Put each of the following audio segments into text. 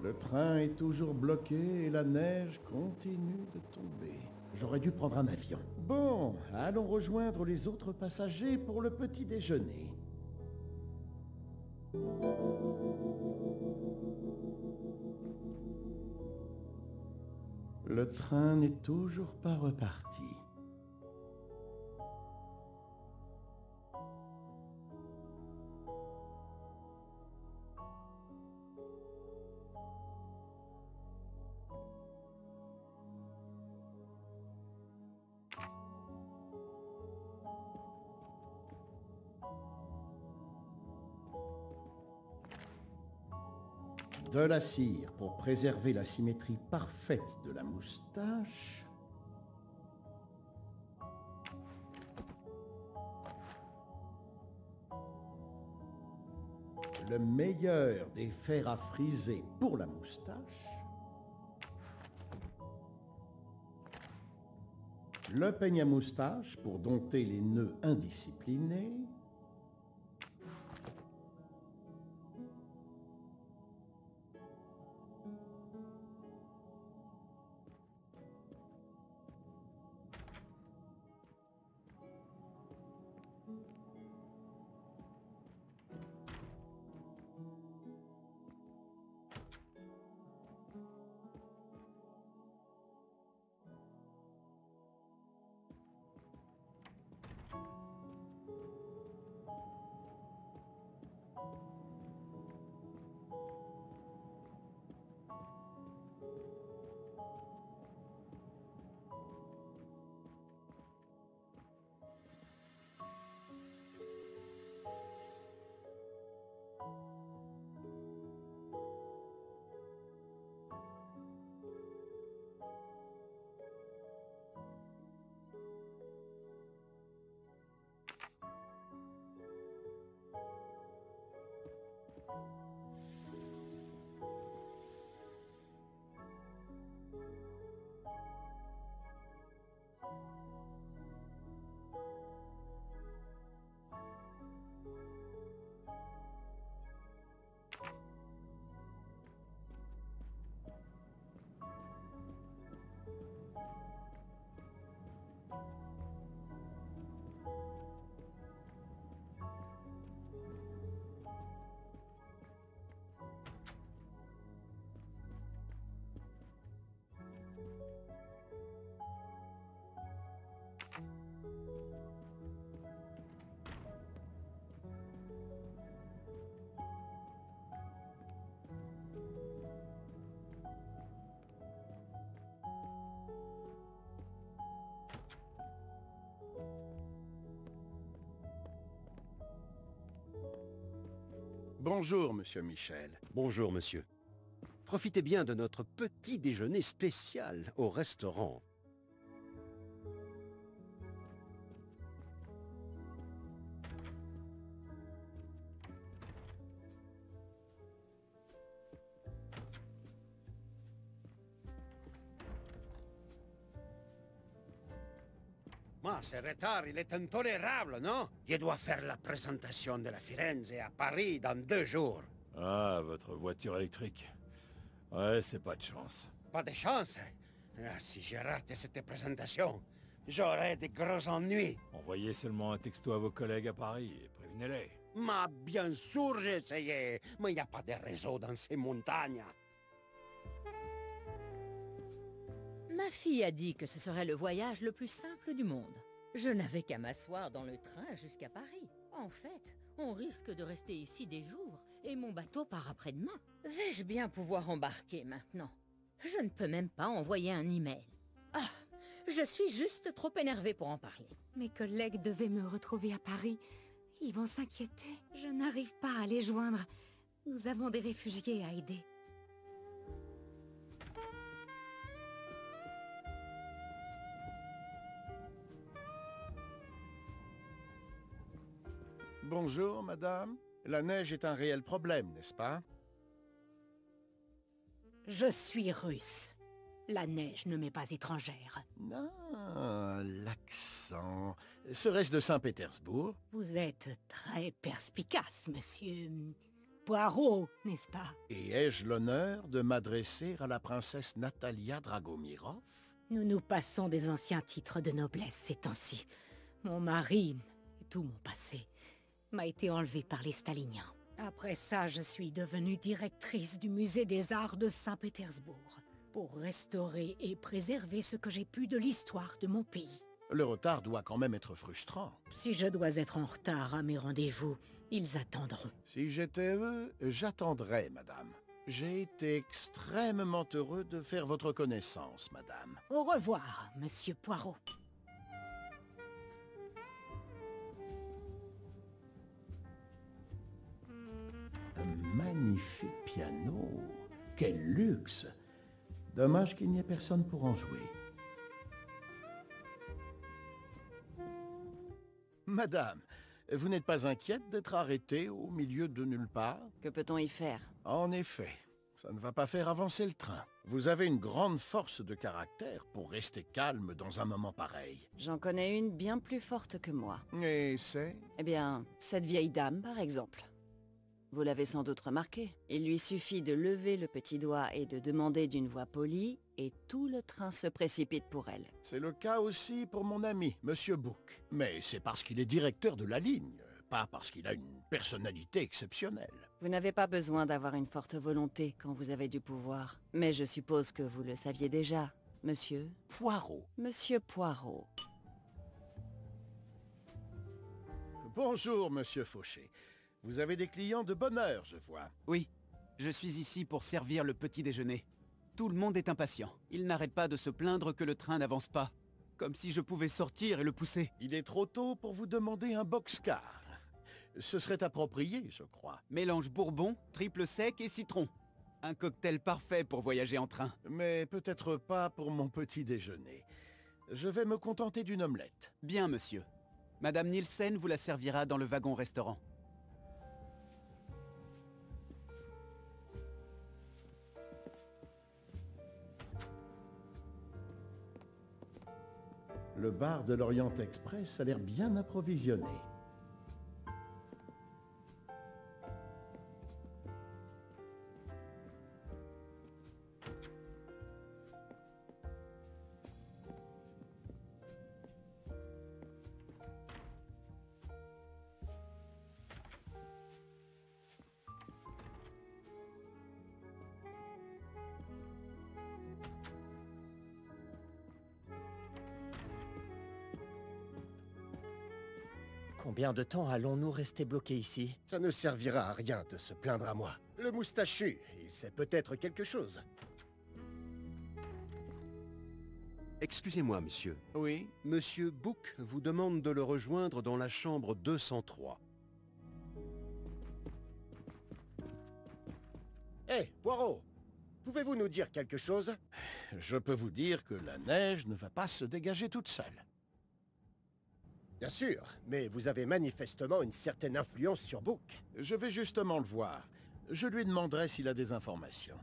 Le train est toujours bloqué et la neige continue de tomber. J'aurais dû prendre un avion. Bon, allons rejoindre les autres passagers pour le petit déjeuner. Le train n'est toujours pas reparti. De la cire pour préserver la symétrie parfaite de la moustache. Le meilleur des fers à friser pour la moustache. Le peigne à moustache pour dompter les nœuds indisciplinés. Bonjour, monsieur Michel. Bonjour, monsieur. Profitez bien de notre petit déjeuner spécial au restaurant. Moi, ce retard, il est intolérable, non? Je dois faire la présentation de la Firenze à Paris dans 2 jours. Ah, votre voiture électrique. Ouais, c'est pas de chance. Pas de chance. Ah, si je rate cette présentation, j'aurai de gros ennuis. Envoyez seulement un texto à vos collègues à Paris et prévenez-les. Mais bien sûr, j'ai essayé. Mais il n'y a pas de réseau dans ces montagnes. Ma fille a dit que ce serait le voyage le plus simple du monde. Je n'avais qu'à m'asseoir dans le train jusqu'à Paris. En fait, on risque de rester ici des jours, et mon bateau part après-demain. Vais-je bien pouvoir embarquer maintenant? Je ne peux même pas envoyer un email. Ah, je suis juste trop énervée pour en parler. Mes collègues devaient me retrouver à Paris. Ils vont s'inquiéter. Je n'arrive pas à les joindre. Nous avons des réfugiés à aider. Bonjour, madame. La neige est un réel problème, n'est-ce pas? Je suis russe. La neige ne m'est pas étrangère. Ah, l'accent. Serait-ce de Saint-Pétersbourg? Vous êtes très perspicace, monsieur. Poirot, n'est-ce pas? Et ai-je l'honneur de m'adresser à la princesse Natalia Dragomirov? Nous nous passons des anciens titres de noblesse ces temps-ci. Mon mari, et tout mon passé, m'a été enlevé par les staliniens. Après ça, je suis devenue directrice du musée des arts de Saint-Pétersbourg, pour restaurer et préserver ce que j'ai pu de l'histoire de mon pays. Le retard doit quand même être frustrant. Si je dois être en retard à mes rendez-vous, ils attendront. Si j'étais eux, j'attendrais, madame. J'ai été extrêmement heureux de faire votre connaissance, madame. Au revoir, monsieur Poirot. Un magnifique piano. Quel luxe! Dommage qu'il n'y ait personne pour en jouer. Madame, vous n'êtes pas inquiète d'être arrêtée au milieu de nulle part? Que peut-on y faire? En effet, ça ne va pas faire avancer le train. Vous avez une grande force de caractère pour rester calme dans un moment pareil. J'en connais une bien plus forte que moi. Et c'est? Eh bien, cette vieille dame, par exemple. Vous l'avez sans doute remarqué. Il lui suffit de lever le petit doigt et de demander d'une voix polie, et tout le train se précipite pour elle. C'est le cas aussi pour mon ami, Monsieur Book. Mais c'est parce qu'il est directeur de la ligne, pas parce qu'il a une personnalité exceptionnelle. Vous n'avez pas besoin d'avoir une forte volonté quand vous avez du pouvoir. Mais je suppose que vous le saviez déjà, monsieur. Poirot. Monsieur Poirot. Bonjour, Monsieur Fauché. Vous avez des clients de bonne heure, je vois. Oui, je suis ici pour servir le petit déjeuner. Tout le monde est impatient. Il n'arrête pas de se plaindre que le train n'avance pas. Comme si je pouvais sortir et le pousser. Il est trop tôt pour vous demander un boxcar. Ce serait approprié, je crois. Mélange bourbon, triple sec et citron. Un cocktail parfait pour voyager en train. Mais peut-être pas pour mon petit déjeuner. Je vais me contenter d'une omelette. Bien, monsieur. Madame Nielsen vous la servira dans le wagon-restaurant. Le bar de l'Orient Express a l'air bien approvisionné. Combien de temps allons-nous rester bloqués ici? Ça ne servira à rien de se plaindre à moi. Le moustachu, il sait peut-être quelque chose. Excusez-moi, monsieur. Oui? Monsieur Book vous demande de le rejoindre dans la chambre 203. Hé, Poirot, pouvez-vous nous dire quelque chose? Je peux vous dire que la neige ne va pas se dégager toute seule. Bien sûr, mais vous avez manifestement une certaine influence sur Book. Je vais justement le voir. Je lui demanderai s'il a des informations.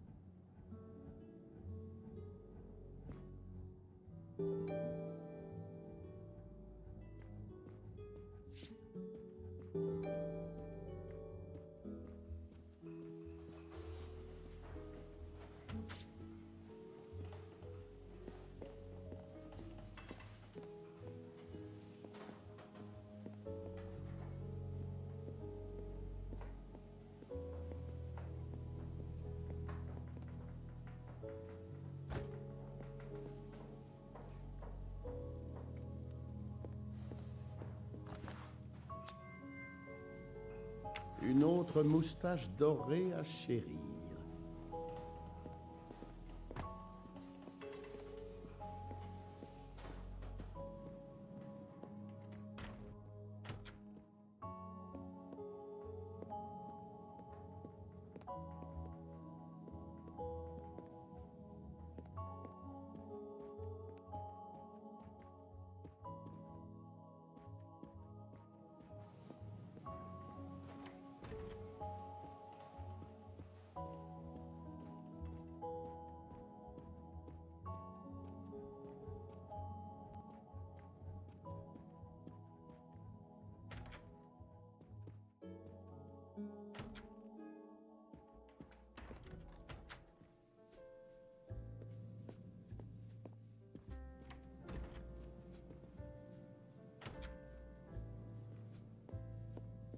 Une autre moustache dorée à chérir.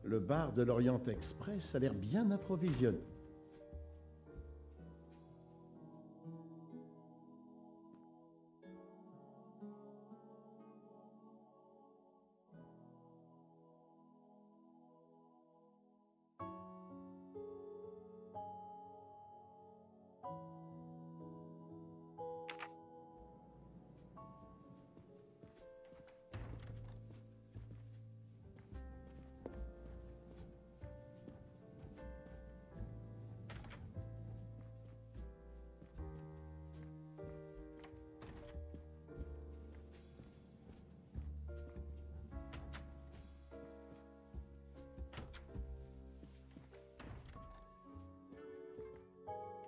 Le bar de l'Orient Express a l'air bien approvisionné.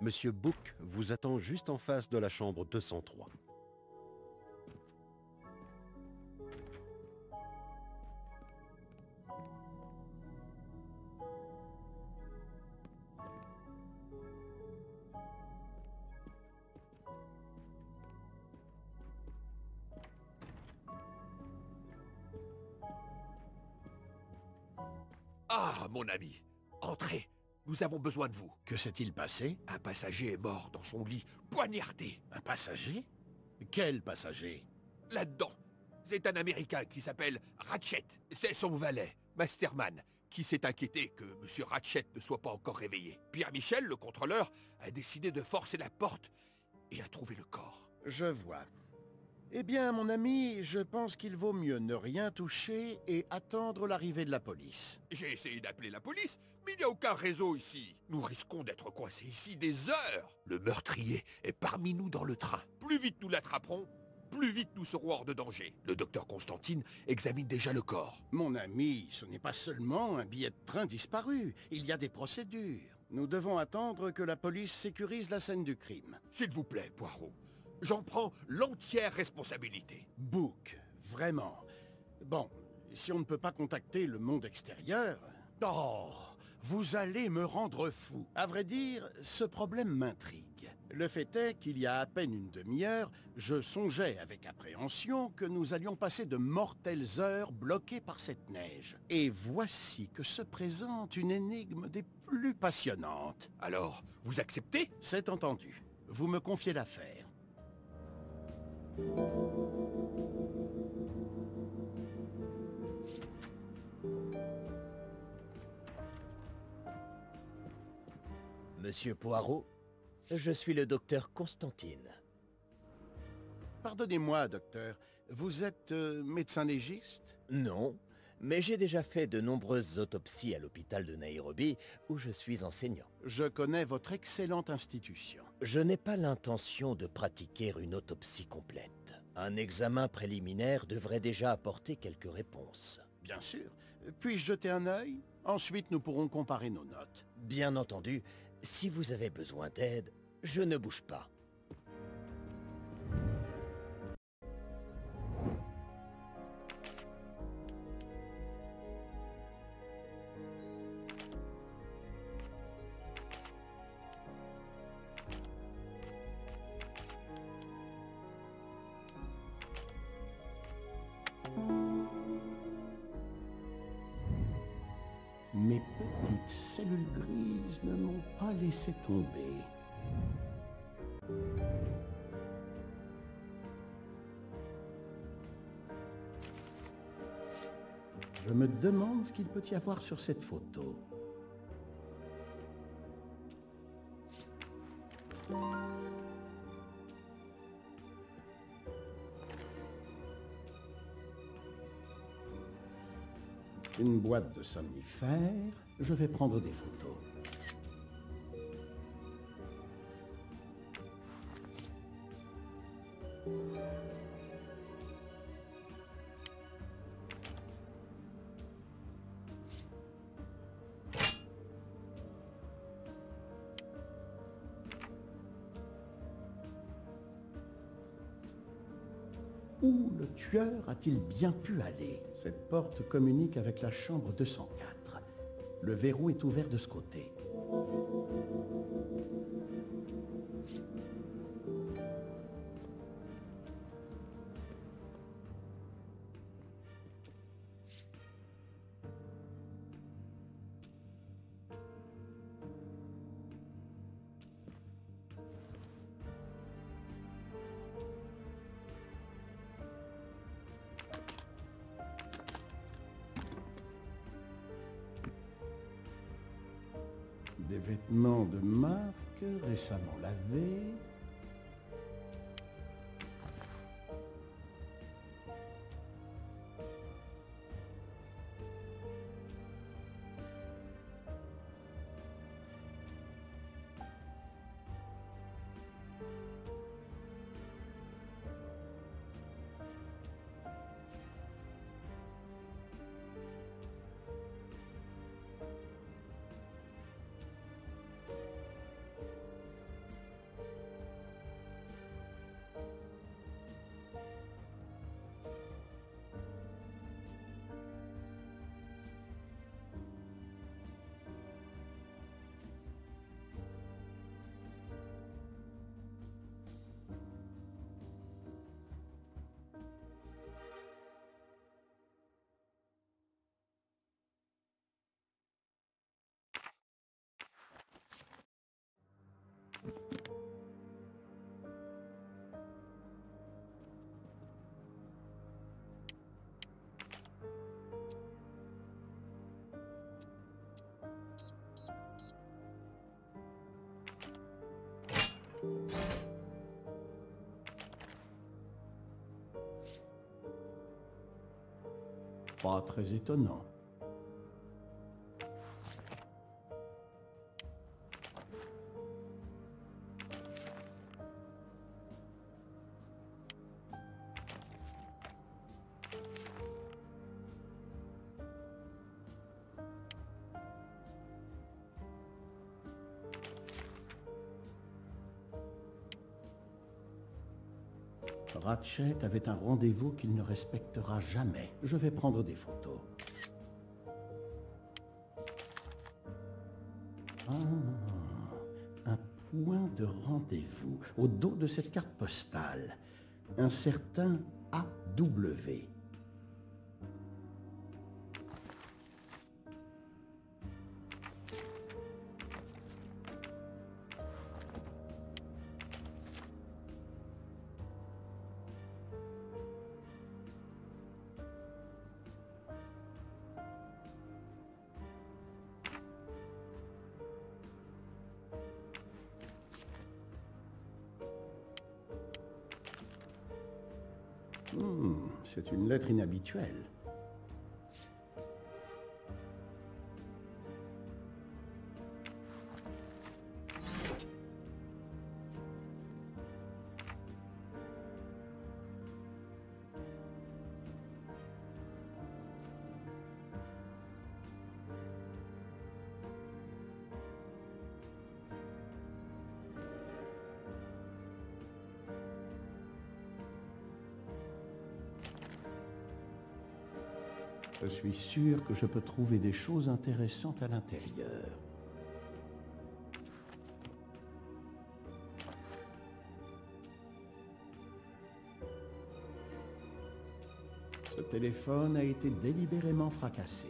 Monsieur Book vous attend juste en face de la chambre 203. Ah, mon ami, entrez. Nous avons besoin de vous. Que s'est-il passé? Un passager est mort dans son lit, poignardé. Un passager? Quel passager? Là-dedans. C'est un Américain qui s'appelle Ratchet. C'est son valet, Masterman, qui s'est inquiété que Monsieur Ratchet ne soit pas encore réveillé. Pierre Michel, le contrôleur, a décidé de forcer la porte et a trouvé le corps. Je vois. Eh bien, mon ami, je pense qu'il vaut mieux ne rien toucher et attendre l'arrivée de la police. J'ai essayé d'appeler la police, mais il n'y a aucun réseau ici. Nous risquons d'être coincés ici des heures. Le meurtrier est parmi nous dans le train. Plus vite nous l'attraperons, plus vite nous serons hors de danger. Le docteur Constantine examine déjà le corps. Mon ami, ce n'est pas seulement un billet de train disparu. Il y a des procédures. Nous devons attendre que la police sécurise la scène du crime. S'il vous plaît, Poirot. J'en prends l'entière responsabilité. Book, vraiment. Bon, si on ne peut pas contacter le monde extérieur... Oh, vous allez me rendre fou. À vrai dire, ce problème m'intrigue. Le fait est qu'il y a à peine une demi-heure, je songeais avec appréhension que nous allions passer de mortelles heures bloquées par cette neige. Et voici que se présente une énigme des plus passionnantes. Alors, vous acceptez? C'est entendu. Vous me confiez l'affaire. Monsieur Poirot, je suis le docteur Constantine. Pardonnez-moi, docteur. Vous êtes médecin légiste? Non, mais j'ai déjà fait de nombreuses autopsies à l'hôpital de Nairobi, où je suis enseignant. Je connais votre excellente institution. Je n'ai pas l'intention de pratiquer une autopsie complète. Un examen préliminaire devrait déjà apporter quelques réponses. Bien sûr. Puis-je jeter un œil? Ensuite, nous pourrons comparer nos notes. Bien entendu, si vous avez besoin d'aide, je ne bouge pas. Mes petites cellules grises ne m'ont pas laissé tomber. Je me demande ce qu'il peut y avoir sur cette photo. Une boîte de somnifères. Je vais prendre des photos. Où le tueur a-t-il bien pu aller? Cette porte communique avec la chambre 204. Le verrou est ouvert de ce côté. Des vêtements de marque récemment lavés. Pas très étonnant. Ratchet avait un rendez-vous qu'il ne respectera jamais. Je vais prendre des photos. Ah, un point de rendez-vous au dos de cette carte postale. Un certain AW. C'est une lettre inhabituelle. Je suis sûr que je peux trouver des choses intéressantes à l'intérieur. Ce téléphone a été délibérément fracassé.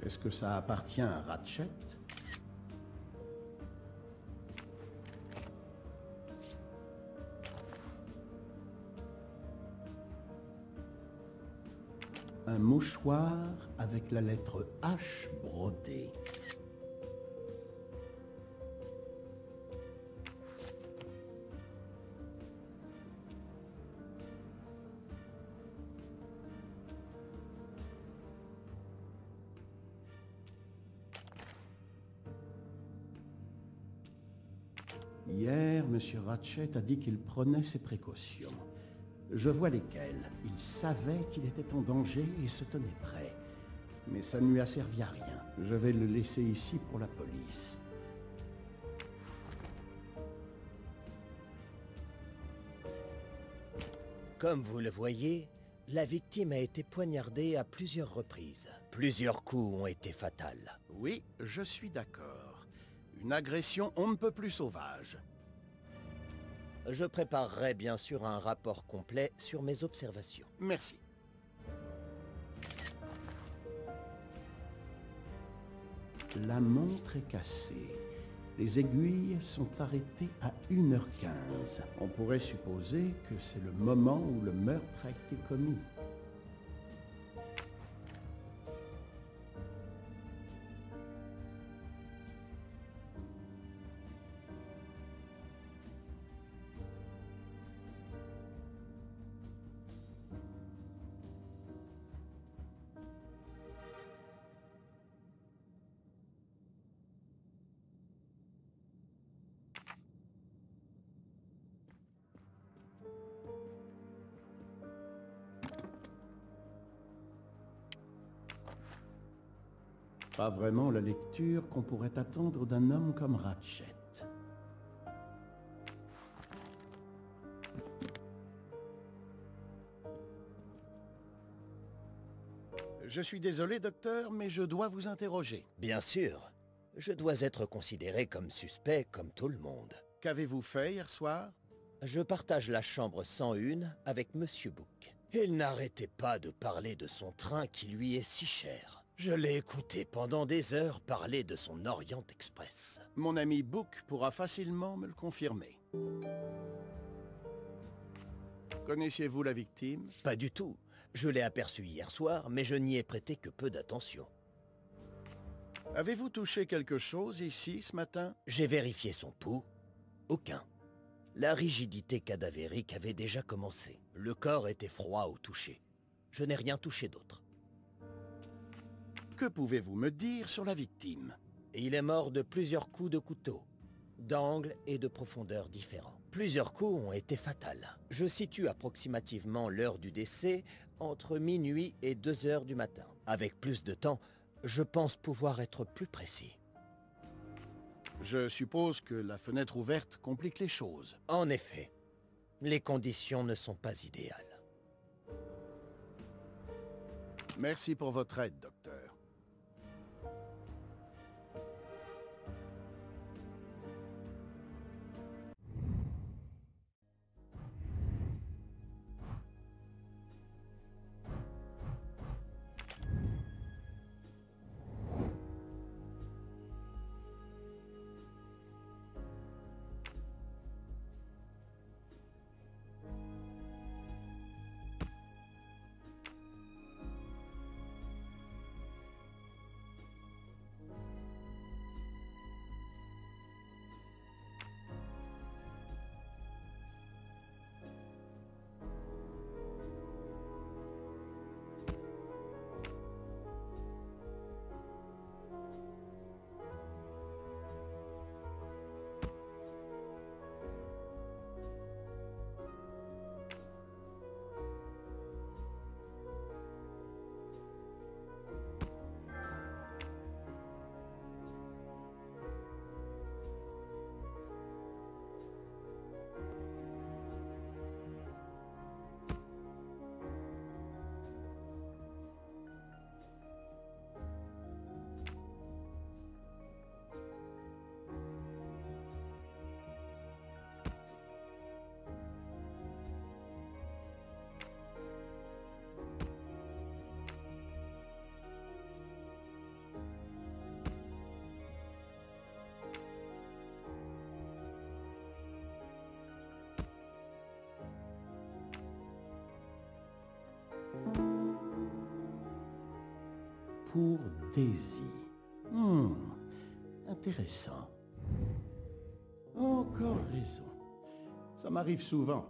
Est-ce que ça appartient à Ratchet? Un mouchoir avec la lettre H brodée. Hier, M. Ratchet a dit qu'il prenait ses précautions. Je vois lesquelles. Il savait qu'il était en danger et se tenait prêt. Mais ça ne lui a servi à rien. Je vais le laisser ici pour la police. Comme vous le voyez, la victime a été poignardée à plusieurs reprises. Plusieurs coups ont été fatals. Oui, je suis d'accord. Une agression on ne peut plus sauvage. Je préparerai bien sûr un rapport complet sur mes observations. Merci. La montre est cassée. Les aiguilles sont arrêtées à 1h15. On pourrait supposer que c'est le moment où le meurtre a été commis. Pas vraiment la lecture qu'on pourrait attendre d'un homme comme Ratchet. Je suis désolé, docteur, mais je dois vous interroger. Bien sûr. Je dois être considéré comme suspect comme tout le monde. Qu'avez-vous fait hier soir? Je partage la chambre 101 avec Monsieur Book. Il n'arrêtait pas de parler de son train qui lui est si cher. Je l'ai écouté pendant des heures parler de son Orient Express. Mon ami Book pourra facilement me le confirmer. Connaissiez-vous la victime? Pas du tout. Je l'ai aperçu hier soir, mais je n'y ai prêté que peu d'attention. Avez-vous touché quelque chose ici ce matin? J'ai vérifié son pouls. Aucun. La rigidité cadavérique avait déjà commencé. Le corps était froid au toucher. Je n'ai rien touché d'autre. Que pouvez-vous me dire sur la victime? Il est mort de plusieurs coups de couteau, d'angle et de profondeur différents. Plusieurs coups ont été fatals. Je situe approximativement l'heure du décès entre minuit et 2 heures du matin. Avec plus de temps, je pense pouvoir être plus précis. Je suppose que la fenêtre ouverte complique les choses. En effet, les conditions ne sont pas idéales. Merci pour votre aide, docteur. Pour Daisy. Intéressant. Encore raison. Ça m'arrive souvent.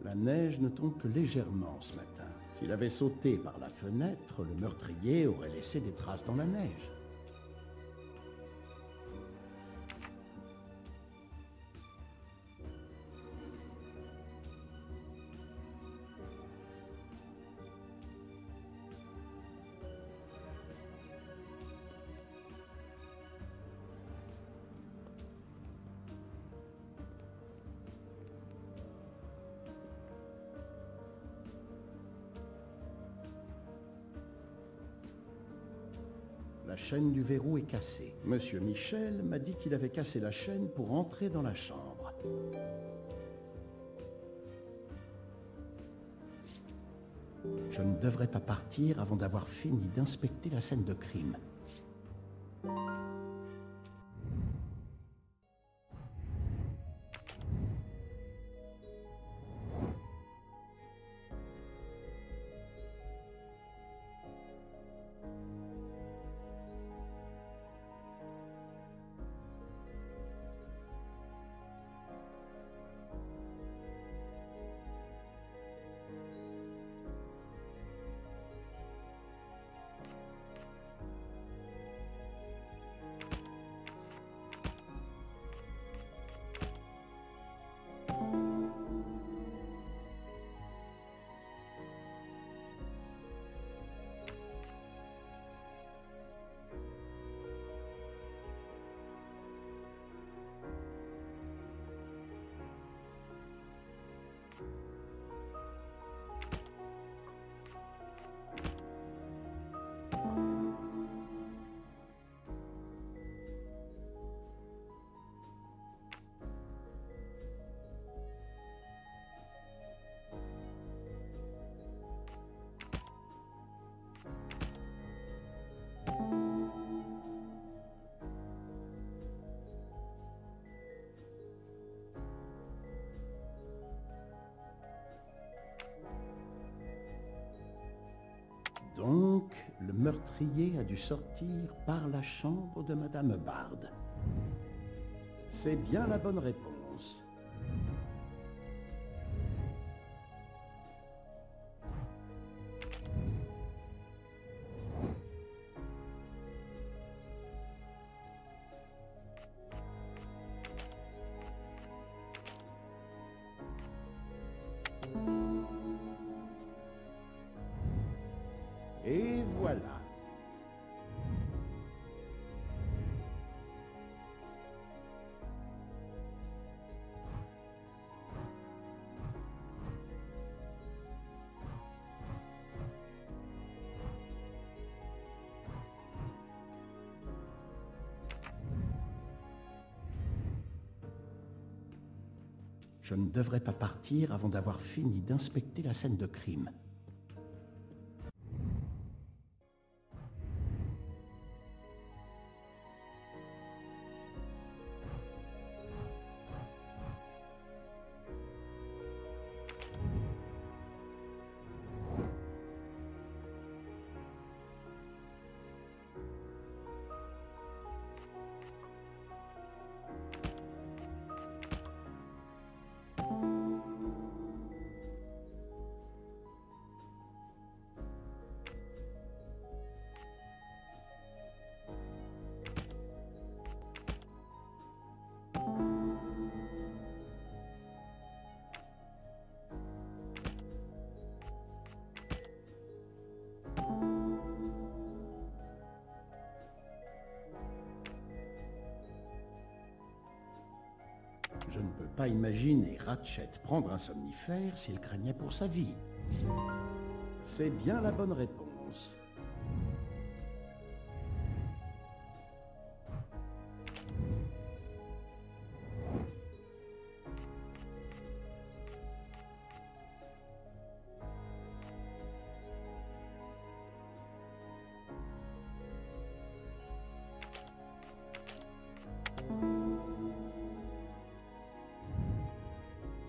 La neige ne tombe que légèrement ce matin. S'il avait sauté par la fenêtre, le meurtrier aurait laissé des traces dans la neige. La chaîne du verrou est cassée. Monsieur Michel m'a dit qu'il avait cassé la chaîne pour entrer dans la chambre. Je ne devrais pas partir avant d'avoir fini d'inspecter la scène de crime. Donc, le meurtrier a dû sortir par la chambre de Madame Bard. C'est bien la bonne réponse. Et voilà. Je ne devrais pas partir avant d'avoir fini d'inspecter la scène de crime. Je ne peux pas imaginer Ratchet prendre un somnifère s'il craignait pour sa vie. C'est bien la bonne réponse.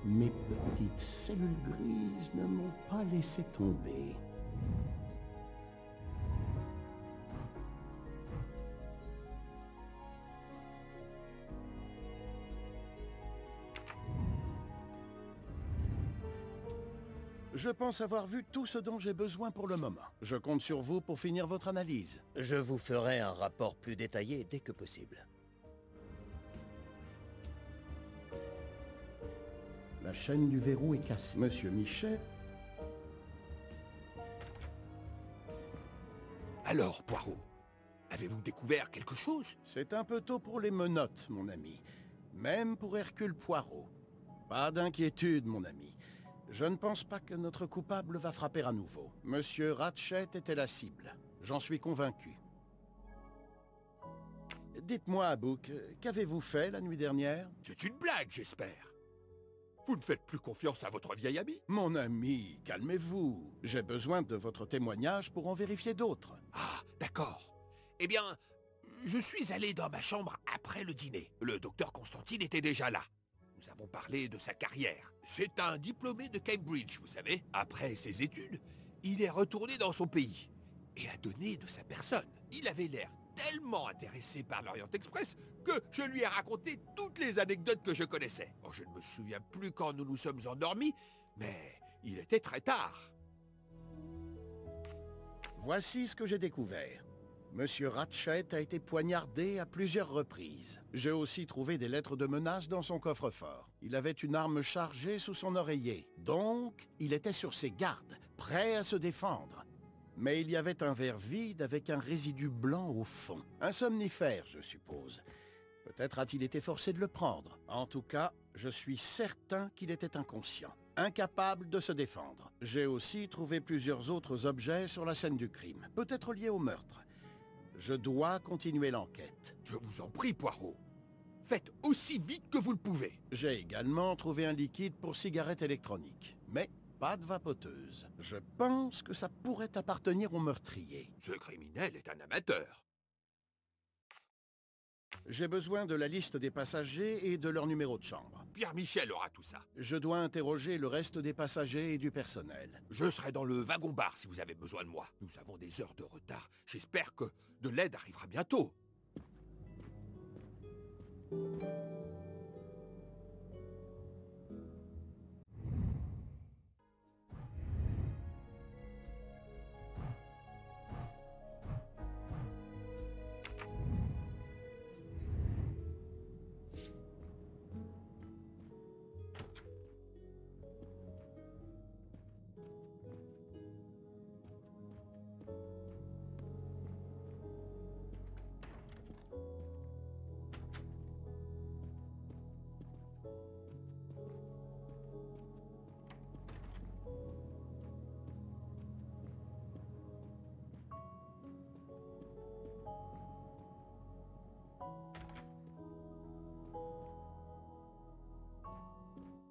Mes petites cellules grises ne m'ont pas laissé tomber. Je pense avoir vu tout ce dont j'ai besoin pour le moment. Je compte sur vous pour finir votre analyse. Je vous ferai un rapport plus détaillé dès que possible. La chaîne du verrou est cassée. Monsieur Michel... Alors, Poirot, avez-vous découvert quelque chose? C'est un peu tôt pour les menottes, mon ami. Même pour Hercule Poirot. Pas d'inquiétude, mon ami. Je ne pense pas que notre coupable va frapper à nouveau. Monsieur Ratchet était la cible. J'en suis convaincu. Dites-moi, Abouk, qu'avez-vous fait la nuit dernière? C'est une blague, j'espère. Vous ne faites plus confiance à votre vieil ami? Mon ami, calmez-vous. J'ai besoin de votre témoignage pour en vérifier d'autres. Ah, d'accord. Eh bien, je suis allé dans ma chambre après le dîner. Le docteur Constantine était déjà là. Nous avons parlé de sa carrière. C'est un diplômé de Cambridge, vous savez. Après ses études, il est retourné dans son pays et a donné de sa personne. Il avait l'air tellement intéressé par l'Orient Express que je lui ai raconté toutes les anecdotes que je connaissais. Oh, je ne me souviens plus quand nous nous sommes endormis, mais il était très tard. Voici ce que j'ai découvert. Monsieur Ratchet a été poignardé à plusieurs reprises. J'ai aussi trouvé des lettres de menace dans son coffre-fort. Il avait une arme chargée sous son oreiller. Donc, il était sur ses gardes, prêt à se défendre. Mais il y avait un verre vide avec un résidu blanc au fond. Un somnifère, je suppose. Peut-être a-t-il été forcé de le prendre. En tout cas, je suis certain qu'il était inconscient, incapable de se défendre. J'ai aussi trouvé plusieurs autres objets sur la scène du crime, peut-être liés au meurtre. Je dois continuer l'enquête. Je vous en prie, Poirot. Faites aussi vite que vous le pouvez. J'ai également trouvé un liquide pour cigarette électronique, mais pas de vapoteuse. Je pense que ça pourrait appartenir au meurtrier. Ce criminel est un amateur. J'ai besoin de la liste des passagers et de leur numéro de chambre. Pierre-Michel aura tout ça. Je dois interroger le reste des passagers et du personnel. Je serai dans le wagon-bar si vous avez besoin de moi. Nous avons des heures de retard. J'espère que de l'aide arrivera bientôt.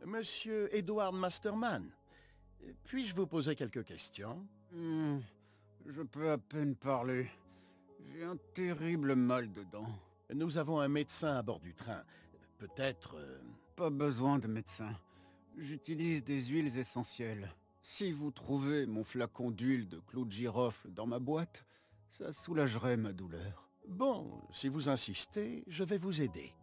Monsieur Edward Masterman, puis-je vous poser quelques questions? Je peux à peine parler. J'ai un terrible mal dedans. Nous avons un médecin à bord du train. Peut-être... Pas besoin de médecin. J'utilise des huiles essentielles. Si vous trouvez mon flacon d'huile de clou de girofle dans ma boîte, ça soulagerait ma douleur. Bon, si vous insistez, je vais vous aider.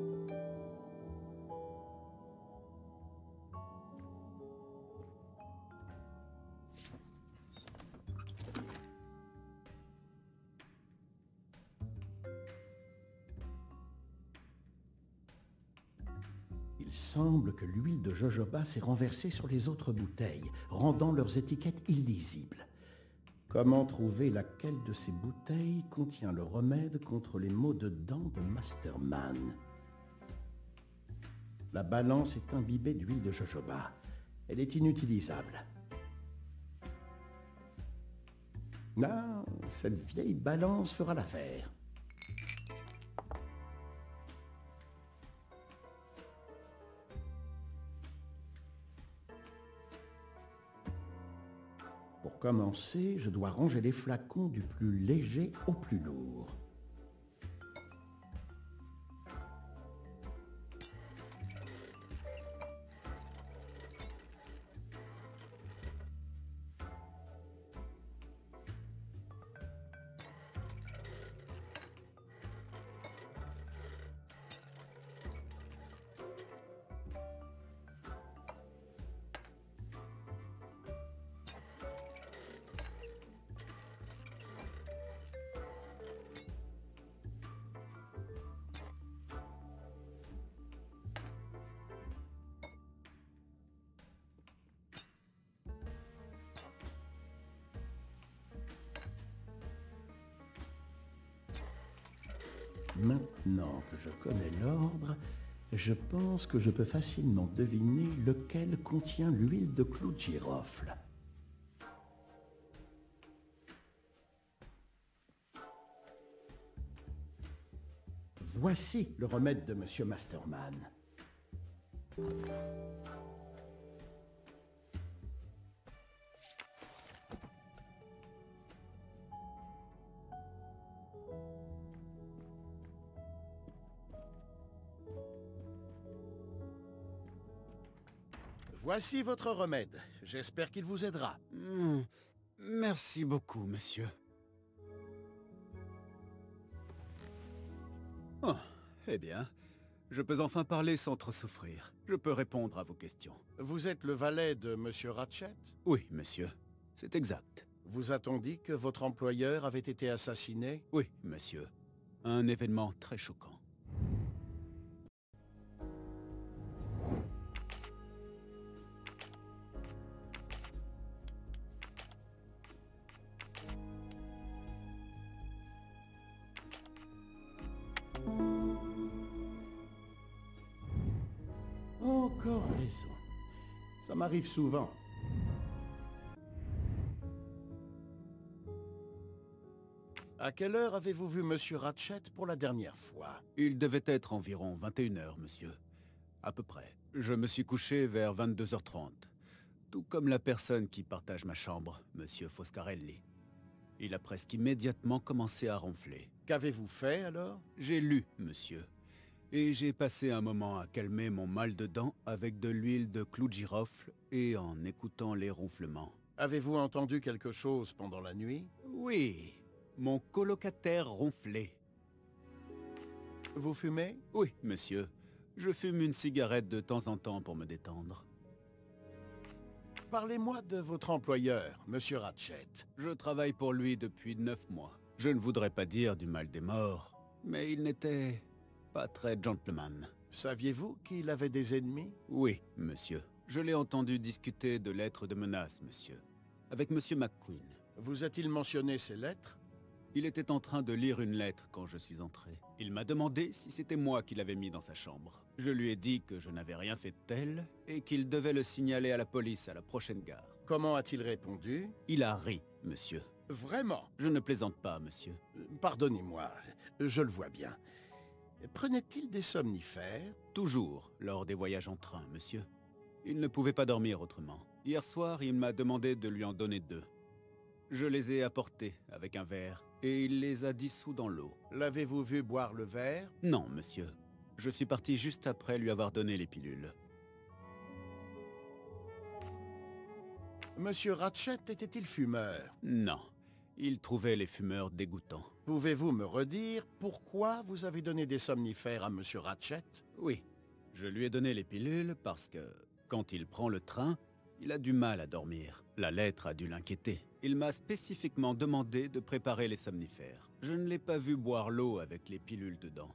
Il semble que l'huile de jojoba s'est renversée sur les autres bouteilles, rendant leurs étiquettes illisibles. Comment trouver laquelle de ces bouteilles contient le remède contre les maux de dents de Masterman? La balance est imbibée d'huile de jojoba. Elle est inutilisable. Non, cette vieille balance fera l'affaire. Pour commencer, je dois ranger les flacons du plus léger au plus lourd. Maintenant que je connais l'ordre, je pense que je peux facilement deviner lequel contient l'huile de clou de girofle. Voici le remède de Monsieur Masterman. Voici votre remède. J'espère qu'il vous aidera. Merci beaucoup, monsieur. Oh, eh bien, je peux enfin parler sans trop souffrir. Je peux répondre à vos questions. Vous êtes le valet de Monsieur Ratchet? Oui, monsieur. C'est exact. Vous a-t-on dit que votre employeur avait été assassiné? Oui, monsieur. Un événement très choquant. Encore raison. Ça m'arrive souvent. À quelle heure avez-vous vu Monsieur Ratchet pour la dernière fois? Il devait être environ 21 h, monsieur. À peu près. Je me suis couché vers 22 h 30. Tout comme la personne qui partage ma chambre, monsieur Foscarelli. Il a presque immédiatement commencé à ronfler. Qu'avez-vous fait alors? J'ai lu, monsieur. Et j'ai passé un moment à calmer mon mal de dents avec de l'huile de clou de girofle et en écoutant les ronflements. Avez-vous entendu quelque chose pendant la nuit? Oui, mon colocataire ronflait. Vous fumez? Oui, monsieur. Je fume une cigarette de temps en temps pour me détendre. Parlez-moi de votre employeur, Monsieur Ratchet. Je travaille pour lui depuis 9 mois. Je ne voudrais pas dire du mal des morts, mais il n'était pas très gentleman. Saviez-vous qu'il avait des ennemis? Oui, monsieur. Je l'ai entendu discuter de lettres de menace, monsieur. Avec monsieur McQueen. Vous a-t-il mentionné ces lettres? Il était en train de lire une lettre quand je suis entré. Il m'a demandé si c'était moi qui l'avais mis dans sa chambre. Je lui ai dit que je n'avais rien fait de tel et qu'il devait le signaler à la police à la prochaine gare. Comment a-t-il répondu? Il a ri, monsieur. Vraiment? Je ne plaisante pas, monsieur. Pardonnez-moi, je le vois bien. Prenait-il des somnifères? Toujours, lors des voyages en train, monsieur. Il ne pouvait pas dormir autrement. Hier soir, il m'a demandé de lui en donner 2. Je les ai apportés avec un verre, et il les a dissous dans l'eau. L'avez-vous vu boire le verre? Non, monsieur. Je suis parti juste après lui avoir donné les pilules. Monsieur Ratchet était-il fumeur? Non. Il trouvait les fumeurs dégoûtants. Pouvez-vous me redire pourquoi vous avez donné des somnifères à Monsieur Ratchet? Oui. Je lui ai donné les pilules parce que, quand il prend le train, il a du mal à dormir. La lettre a dû l'inquiéter. Il m'a spécifiquement demandé de préparer les somnifères. Je ne l'ai pas vu boire l'eau avec les pilules dedans.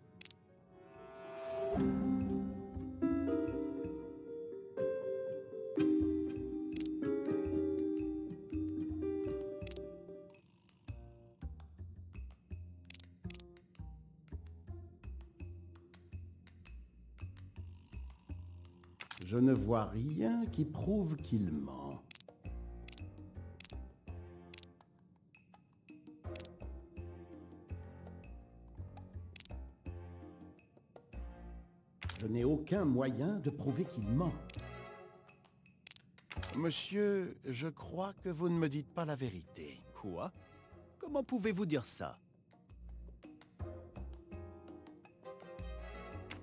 Je ne vois rien qui prouve qu'il ment. Je n'ai aucun moyen de prouver qu'il ment. Monsieur, je crois que vous ne me dites pas la vérité. Quoi? Comment pouvez-vous dire ça?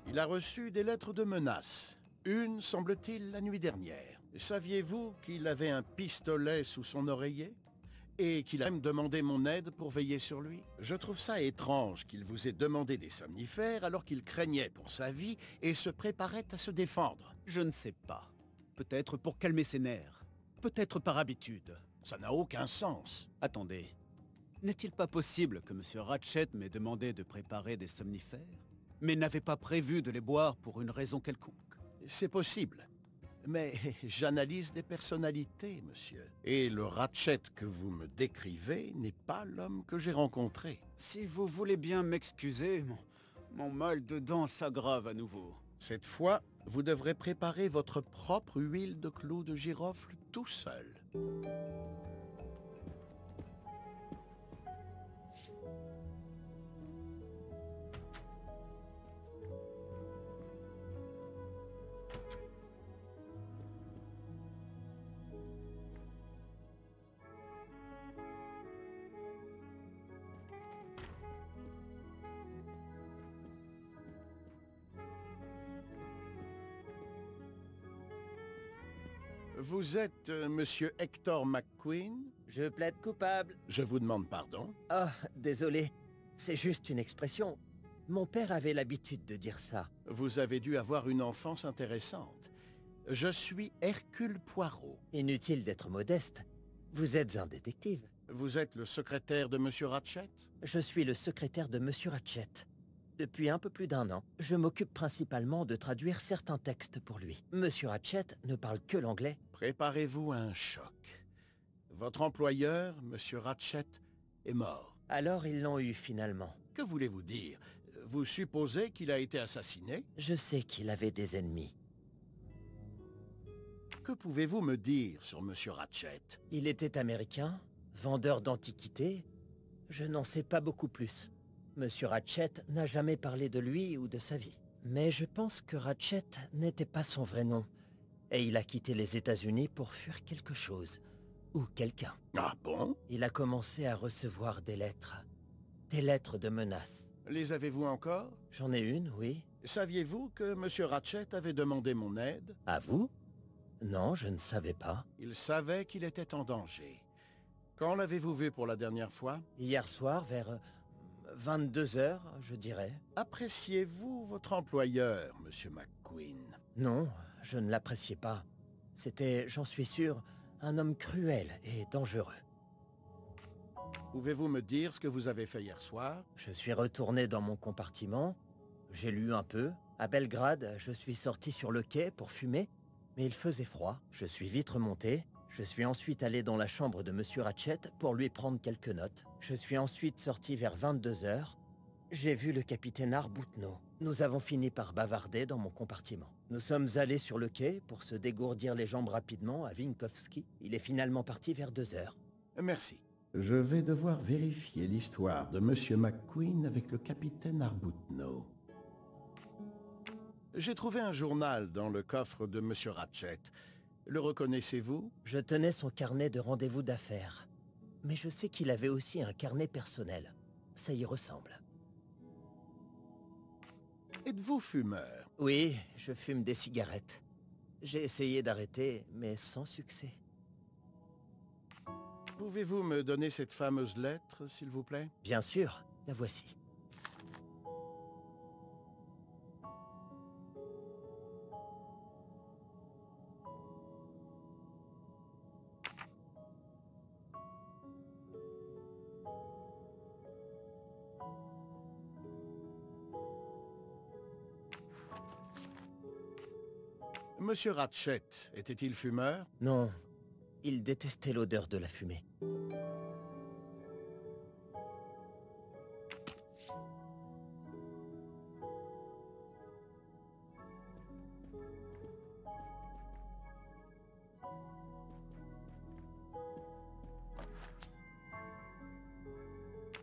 Il a reçu des lettres de menace. Une, semble-t-il, la nuit dernière. Saviez-vous qu'il avait un pistolet sous son oreiller? Et qu'il a même demandé mon aide pour veiller sur lui? Je trouve ça étrange qu'il vous ait demandé des somnifères alors qu'il craignait pour sa vie et se préparait à se défendre. Je ne sais pas. Peut-être pour calmer ses nerfs. Peut-être par habitude. Ça n'a aucun sens. Attendez. N'est-il pas possible que M. Ratchet m'ait demandé de préparer des somnifères, mais n'avait pas prévu de les boire pour une raison quelconque? C'est possible. Mais j'analyse les personnalités, monsieur. Et le Ratchet que vous me décrivez n'est pas l'homme que j'ai rencontré. Si vous voulez bien m'excuser, mon mal de dents s'aggrave à nouveau. Cette fois, vous devrez préparer votre propre huile de clou de girofle tout seul. Vous êtes monsieur Hector McQueen? Je plaide coupable. Je vous demande pardon. Ah, désolé. C'est juste une expression. Mon père avait l'habitude de dire ça. Vous avez dû avoir une enfance intéressante. Je suis Hercule Poirot. Inutile d'être modeste. Vous êtes un détective. Vous êtes le secrétaire de monsieur Ratchet? Je suis le secrétaire de Monsieur Ratchet. Depuis un peu plus d'1 an, je m'occupe principalement de traduire certains textes pour lui. Monsieur Ratchet ne parle que l'anglais. Préparez-vous à un choc. Votre employeur, monsieur Ratchet, est mort. Alors ils l'ont eu finalement. Que voulez-vous dire? Vous supposez qu'il a été assassiné? Je sais qu'il avait des ennemis. Que pouvez-vous me dire sur monsieur Ratchet? Il était américain, vendeur d'antiquités. Je n'en sais pas beaucoup plus. Monsieur Ratchet n'a jamais parlé de lui ou de sa vie. Mais je pense que Ratchet n'était pas son vrai nom. Et il a quitté les États-Unis pour fuir quelque chose. Ou quelqu'un. Ah bon? Il a commencé à recevoir des lettres. Des lettres de menaces. Les avez-vous encore? J'en ai une, oui. Saviez-vous que monsieur Ratchet avait demandé mon aide? À vous? Non, je ne savais pas. Il savait qu'il était en danger. Quand l'avez-vous vu pour la dernière fois? Hier soir, vers 22 heures, je dirais. Appréciez-vous votre employeur, monsieur McQueen? Non, je ne l'appréciais pas. C'était, j'en suis sûr, un homme cruel et dangereux. Pouvez-vous me dire ce que vous avez fait hier soir? Je suis retourné dans mon compartiment. J'ai lu un peu. À Belgrade, je suis sorti sur le quai pour fumer. Mais il faisait froid. Je suis vite remonté. Je suis ensuite allé dans la chambre de Monsieur Ratchet pour lui prendre quelques notes. Je suis ensuite sorti vers 22 heures. J'ai vu le capitaine Arbuthnot. Nous avons fini par bavarder dans mon compartiment. Nous sommes allés sur le quai pour se dégourdir les jambes rapidement à Vinkovski. Il est finalement parti vers 2 heures. Merci. Je vais devoir vérifier l'histoire de monsieur McQueen avec le capitaine Arbuthnot. J'ai trouvé un journal dans le coffre de monsieur Ratchet. Le reconnaissez-vous? Je tenais son carnet de rendez-vous d'affaires. Mais je sais qu'il avait aussi un carnet personnel. Ça y ressemble. Êtes-vous fumeur? Oui, je fume des cigarettes. J'ai essayé d'arrêter, mais sans succès. Pouvez-vous me donner cette fameuse lettre, s'il vous plaît? Bien sûr, la voici. Monsieur Ratchet était-il fumeur? Non, il détestait l'odeur de la fumée.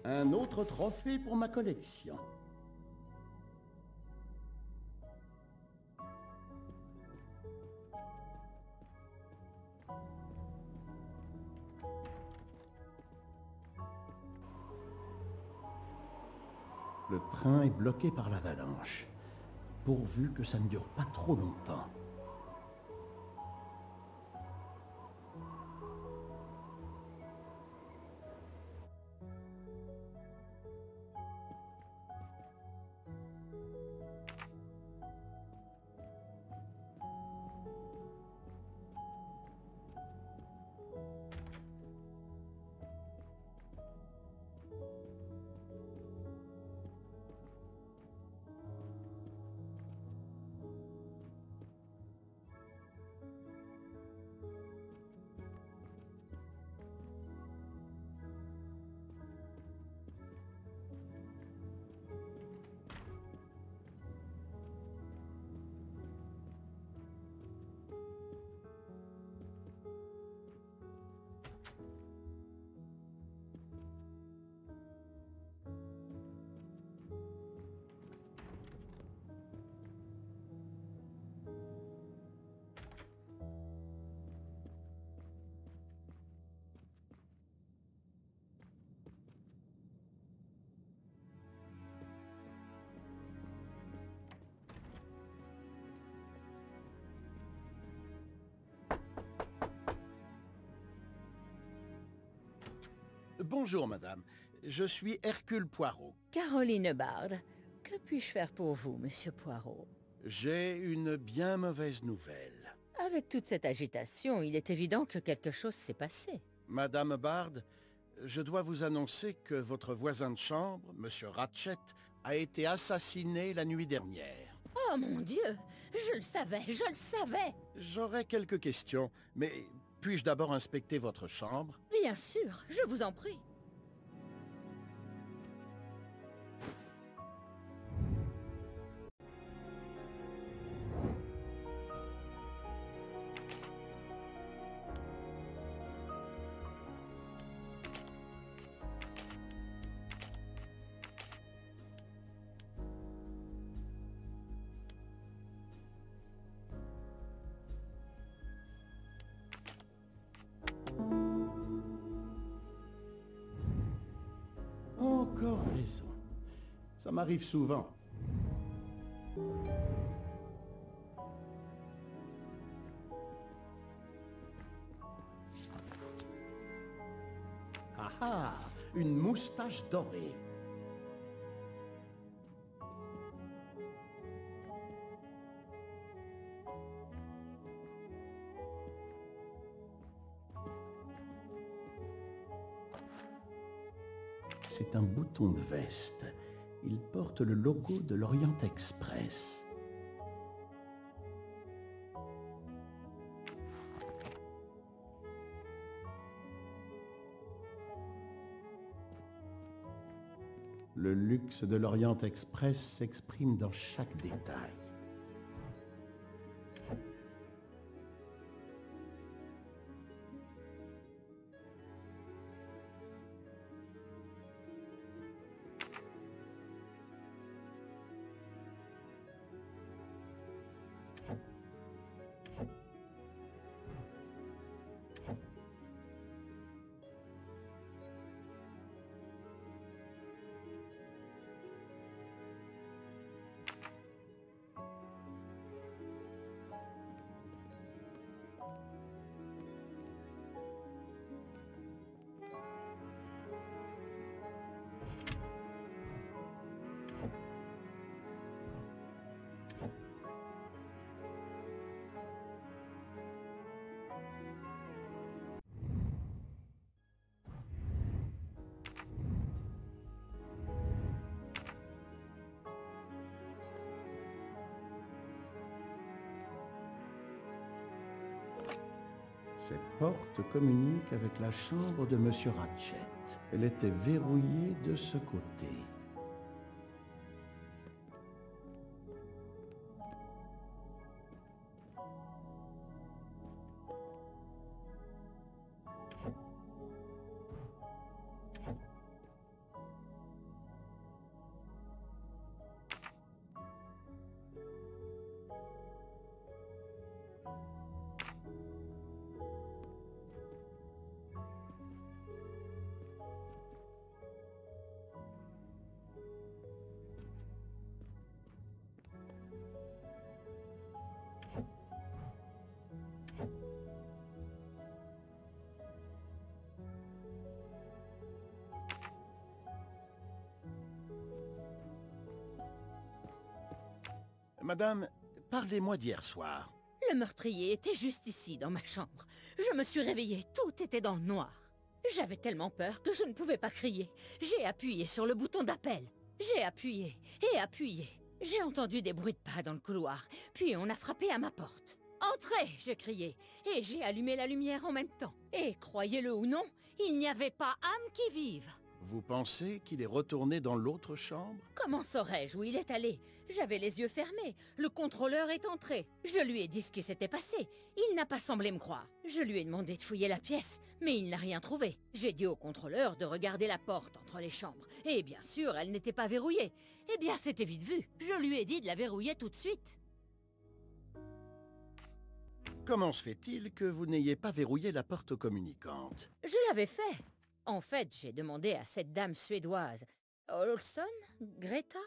Un autre trophée pour ma collection. Le train est bloqué par l'avalanche. Pourvu que ça ne dure pas trop longtemps. Bonjour, madame. Je suis Hercule Poirot. Caroline Bard. Que puis-je faire pour vous, monsieur Poirot? J'ai une bien mauvaise nouvelle. Avec toute cette agitation, il est évident que quelque chose s'est passé. Madame Bard, je dois vous annoncer que votre voisin de chambre, monsieur Ratchet, a été assassiné la nuit dernière. Oh mon Dieu! Je le savais, je le savais! J'aurais quelques questions, mais puis-je d'abord inspecter votre chambre? Bien sûr, je vous en prie. Encore raison. Ça m'arrive souvent. Ah ah, une moustache dorée. C'est un bouton de veste. Il porte le logo de l'Orient Express. Le luxe de l'Orient Express s'exprime dans chaque détail. Cette porte communique avec la chambre de Monsieur Ratchet. Elle était verrouillée de ce côté. Madame, parlez-moi d'hier soir. Le meurtrier était juste ici, dans ma chambre. Je me suis réveillée, tout était dans le noir. J'avais tellement peur que je ne pouvais pas crier. J'ai appuyé sur le bouton d'appel. J'ai appuyé et appuyé. J'ai entendu des bruits de pas dans le couloir, puis on a frappé à ma porte. « Entrez !» j'ai crié, et j'ai allumé la lumière en même temps. Et croyez-le ou non, il n'y avait pas âme qui vive. Vous pensez qu'il est retourné dans l'autre chambre? Comment saurais-je où il est allé? J'avais les yeux fermés. Le contrôleur est entré. Je lui ai dit ce qui s'était passé. Il n'a pas semblé me croire. Je lui ai demandé de fouiller la pièce, mais il n'a rien trouvé. J'ai dit au contrôleur de regarder la porte entre les chambres. Et bien sûr, elle n'était pas verrouillée. Eh bien, c'était vite vu. Je lui ai dit de la verrouiller tout de suite. Comment se fait-il que vous n'ayez pas verrouillé la porte communicante? Je l'avais fait. En fait, j'ai demandé à cette dame suédoise, Olson, Greta,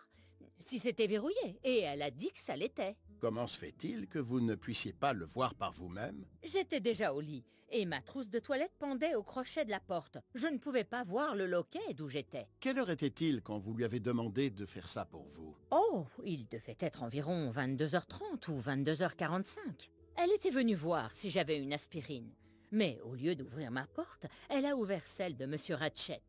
si c'était verrouillé, et elle a dit que ça l'était. Comment se fait-il que vous ne puissiez pas le voir par vous-même? J'étais déjà au lit, et ma trousse de toilette pendait au crochet de la porte. Je ne pouvais pas voir le loquet d'où j'étais. Quelle heure était-il quand vous lui avez demandé de faire ça pour vous? Oh, il devait être environ 22h30 ou 22h45. Elle était venue voir si j'avais une aspirine. Mais au lieu d'ouvrir ma porte, elle a ouvert celle de Monsieur Ratchet.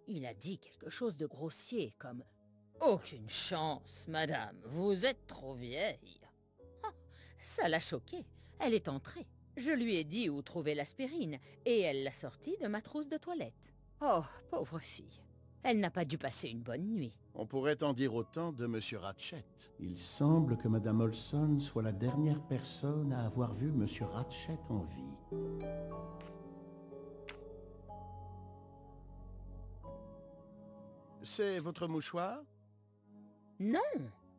Il a dit quelque chose de grossier, comme « Aucune chance, madame, vous êtes trop vieille. » Ah, ça l'a choquée. Elle est entrée. Je lui ai dit où trouver l'aspirine, et elle l'a sortie de ma trousse de toilette. Oh, pauvre fille. Elle n'a pas dû passer une bonne nuit. On pourrait en dire autant de Monsieur Ratchet. Il semble que Madame Olson soit la dernière personne à avoir vu Monsieur Ratchet en vie. C'est votre mouchoir? Non,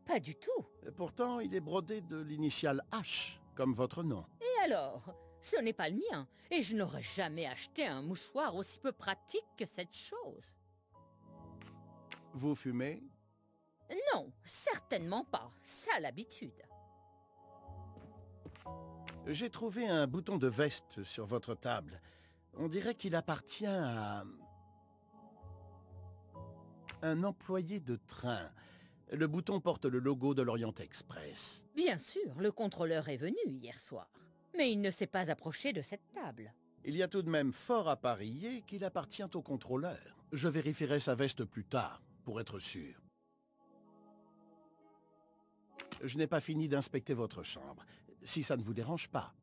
pas du tout. Pourtant, il est brodé de l'initiale H, comme votre nom. Et alors? Ce n'est pas le mien, et je n'aurais jamais acheté un mouchoir aussi peu pratique que cette chose. Vous fumez? Non, certainement pas. Ça, l'habitude. J'ai trouvé un bouton de veste sur votre table. On dirait qu'il appartient à un employé de train. Le bouton porte le logo de l'Orient Express. Bien sûr, le contrôleur est venu hier soir. Mais il ne s'est pas approché de cette table. Il y a tout de même fort à parier qu'il appartient au contrôleur. Je vérifierai sa veste plus tard, pour être sûr. Je n'ai pas fini d'inspecter votre chambre, si ça ne vous dérange pas.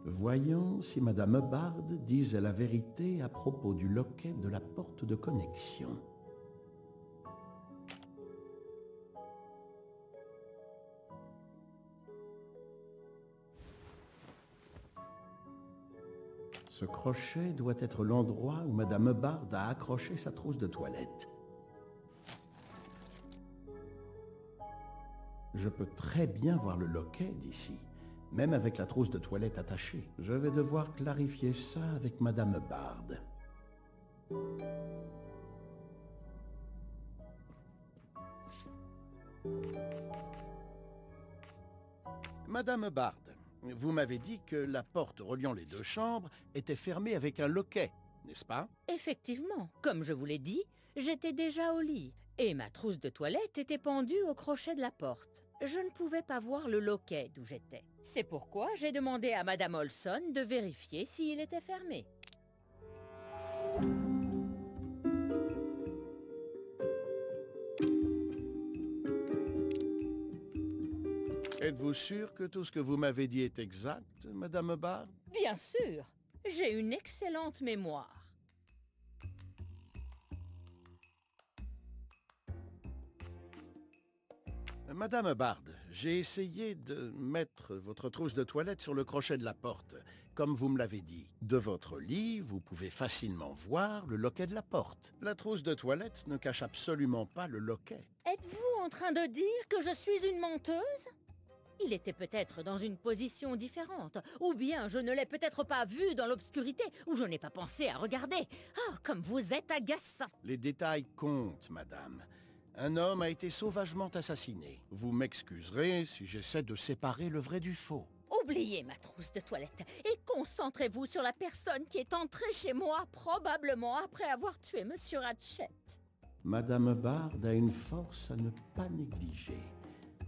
Voyons si Madame Hubbard disait la vérité à propos du loquet de la porte de connexion. Ce crochet doit être l'endroit où Madame Hubbard a accroché sa trousse de toilette. Je peux très bien voir le loquet d'ici, même avec la trousse de toilette attachée. Je vais devoir clarifier ça avec Madame Hubbard. Madame Hubbard, vous m'avez dit que la porte reliant les deux chambres était fermée avec un loquet, n'est-ce pas? Effectivement, comme je vous l'ai dit, j'étais déjà au lit, et ma trousse de toilette était pendue au crochet de la porte. Je ne pouvais pas voir le loquet d'où j'étais. C'est pourquoi j'ai demandé à Madame Olson de vérifier s'il était fermé. Êtes-vous sûr que tout ce que vous m'avez dit est exact, Madame Hubbard? Bien sûr, j'ai une excellente mémoire. Madame Hubbard, j'ai essayé de mettre votre trousse de toilette sur le crochet de la porte, comme vous me l'avez dit. De votre lit, vous pouvez facilement voir le loquet de la porte. La trousse de toilette ne cache absolument pas le loquet. Êtes-vous en train de dire que je suis une menteuse? Il était peut-être dans une position différente, ou bien je ne l'ai peut-être pas vu dans l'obscurité, ou je n'ai pas pensé à regarder. Ah, comme vous êtes agaçant! Les détails comptent, madame. Un homme a été sauvagement assassiné. Vous m'excuserez si j'essaie de séparer le vrai du faux. Oubliez ma trousse de toilette et concentrez-vous sur la personne qui est entrée chez moi, probablement après avoir tué Monsieur Ratchet. Madame Hubbard a une force à ne pas négliger.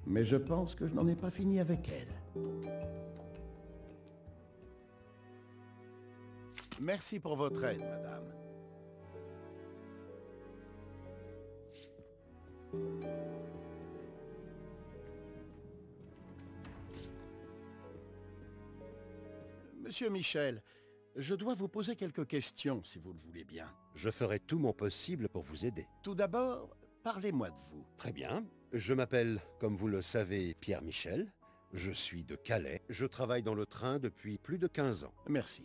Mais je pense que je n'en ai pas fini avec elle. Merci pour votre aide, madame. Monsieur Michel, je dois vous poser quelques questions, si vous le voulez bien. Je ferai tout mon possible pour vous aider. Tout d'abord, parlez-moi de vous. Très bien. Je m'appelle, comme vous le savez, Pierre Michel. Je suis de Calais. Je travaille dans le train depuis plus de 15 ans. Merci.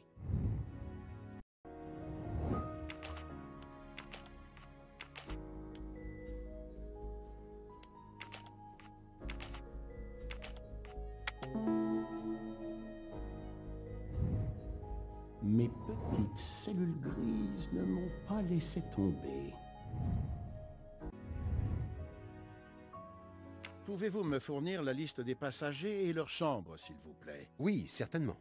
Mes petites cellules grises ne m'ont pas laissé tomber. Pouvez-vous me fournir la liste des passagers et leurs chambres, s'il vous plaît? Oui, certainement.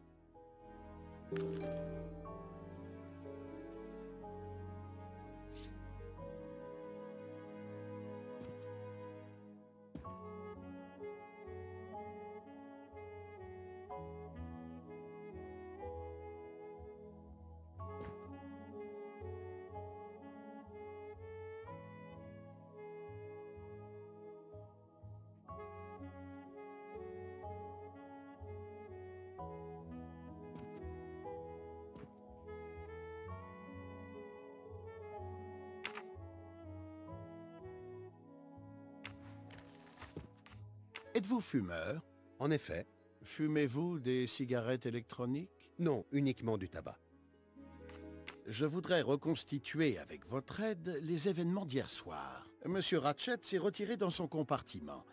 Êtes-vous fumeur? En effet. Fumez-vous des cigarettes électroniques? Non, uniquement du tabac. Je voudrais reconstituer avec votre aide les événements d'hier soir. Monsieur Ratchet s'est retiré dans son compartiment.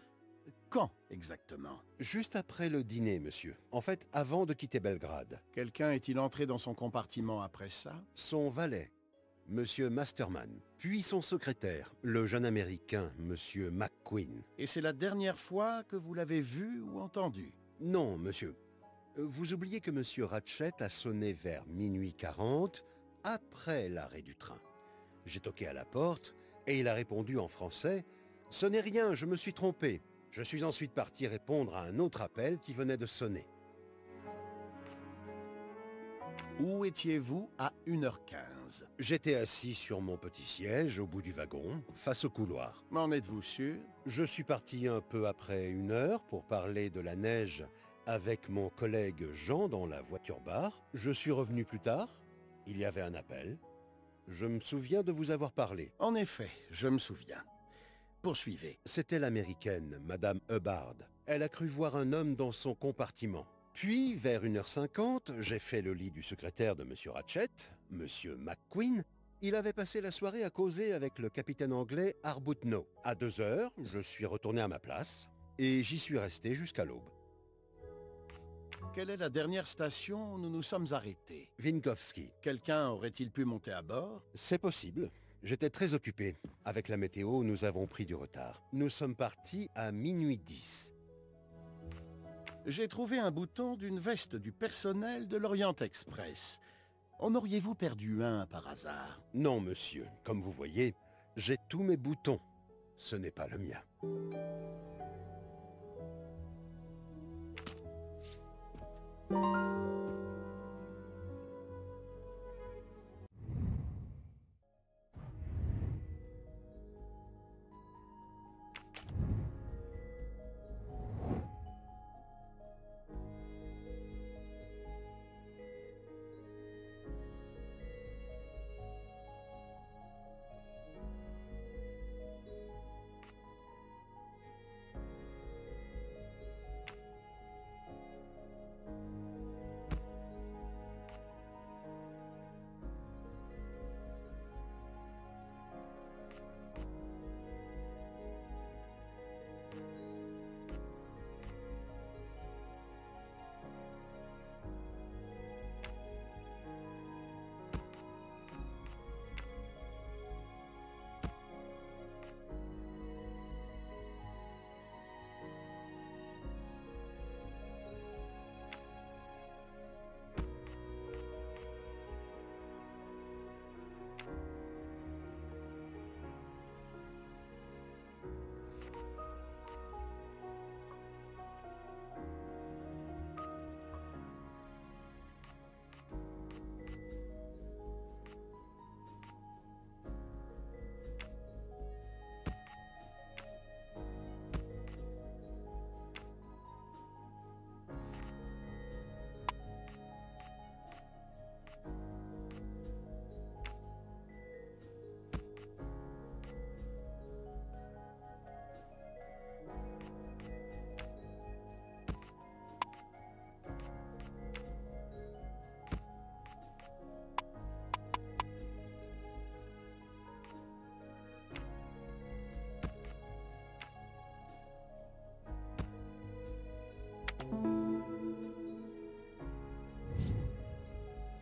Quand exactement? Juste après le dîner, monsieur. En fait, avant de quitter Belgrade. Quelqu'un est-il entré dans son compartiment après ça? Son valet, monsieur Masterman. Puis son secrétaire, le jeune américain, monsieur McQueen. Et c'est la dernière fois que vous l'avez vu ou entendu? Non, monsieur. Vous oubliez que monsieur Ratchet a sonné vers minuit 40, après l'arrêt du train. J'ai toqué à la porte, et il a répondu en français « Ce n'est rien, je me suis trompé ». Je suis ensuite parti répondre à un autre appel qui venait de sonner. Où étiez-vous à 1h15? J'étais assis sur mon petit siège au bout du wagon, face au couloir. M'en êtes-vous sûr? Je suis parti un peu après 1 heure pour parler de la neige avec mon collègue Jean dans la voiture-bar. Je suis revenu plus tard. Il y avait un appel. Je me souviens de vous avoir parlé. En effet, je me souviens. Poursuivez. C'était l'américaine, Madame Hubbard. Elle a cru voir un homme dans son compartiment. Puis, vers 1h50, j'ai fait le lit du secrétaire de Monsieur Ratchet, Monsieur McQueen. Il avait passé la soirée à causer avec le capitaine anglais Arbuthnot. À 2h, je suis retourné à ma place, et j'y suis resté jusqu'à l'aube. Quelle est la dernière station où nous nous sommes arrêtés? Vinkovski. Quelqu'un aurait-il pu monter à bord? C'est possible. J'étais très occupé. Avec la météo, nous avons pris du retard. Nous sommes partis à minuit 10. J'ai trouvé un bouton d'une veste du personnel de l'Orient Express. En auriez-vous perdu un par hasard? Non, monsieur. Comme vous voyez, j'ai tous mes boutons. Ce n'est pas le mien.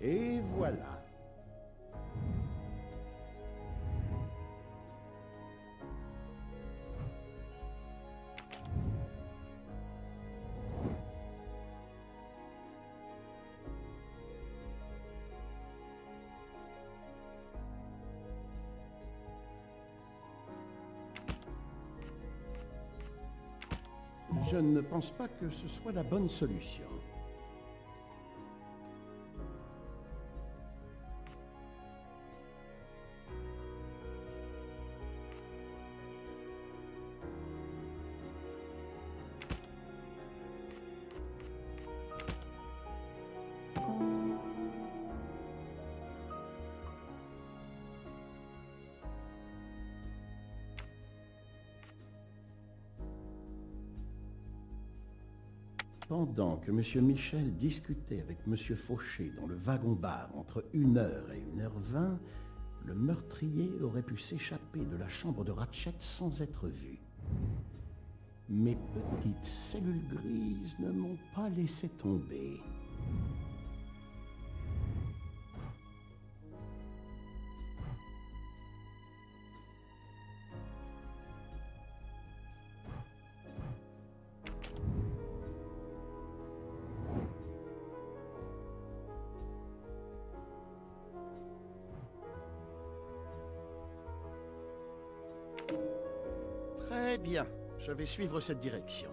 Et voilà. Je ne pense pas que ce soit la bonne solution. Pendant que M. Michel discutait avec M. Fauché dans le wagon-bar entre 1h et 1h20, le meurtrier aurait pu s'échapper de la chambre de Ratchet sans être vu. Mes petites cellules grises ne m'ont pas laissé tomber. Très bien, je vais suivre cette direction.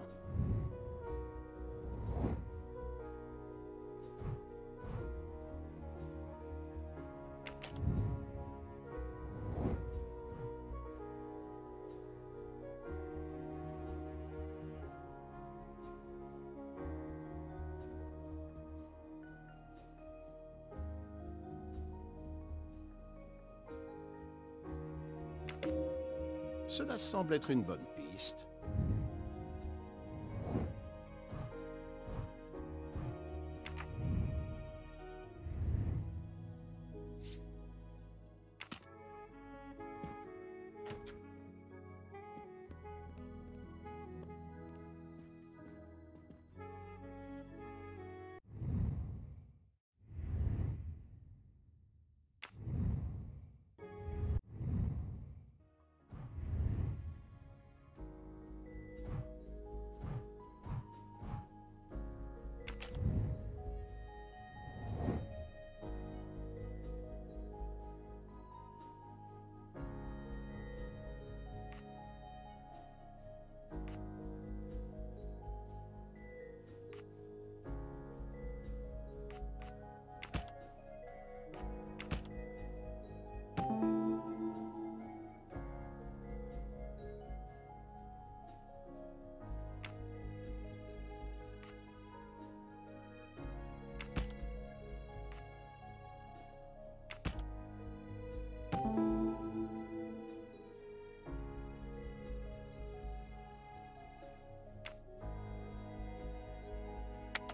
Cela semble être une bonne piste.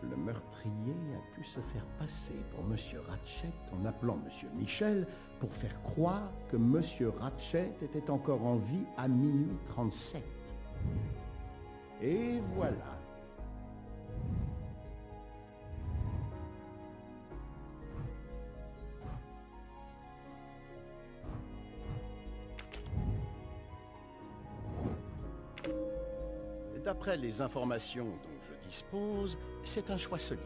Le meurtrier a pu se faire passer pour Monsieur Ratchet en appelant Monsieur Michel pour faire croire que Monsieur Ratchet était encore en vie à minuit 37. Et voilà. D'après les informations dont je dispose, c'est un choix solide.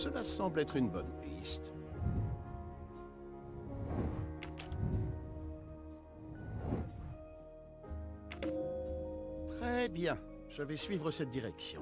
Cela semble être une bonne piste. Très bien, je vais suivre cette direction.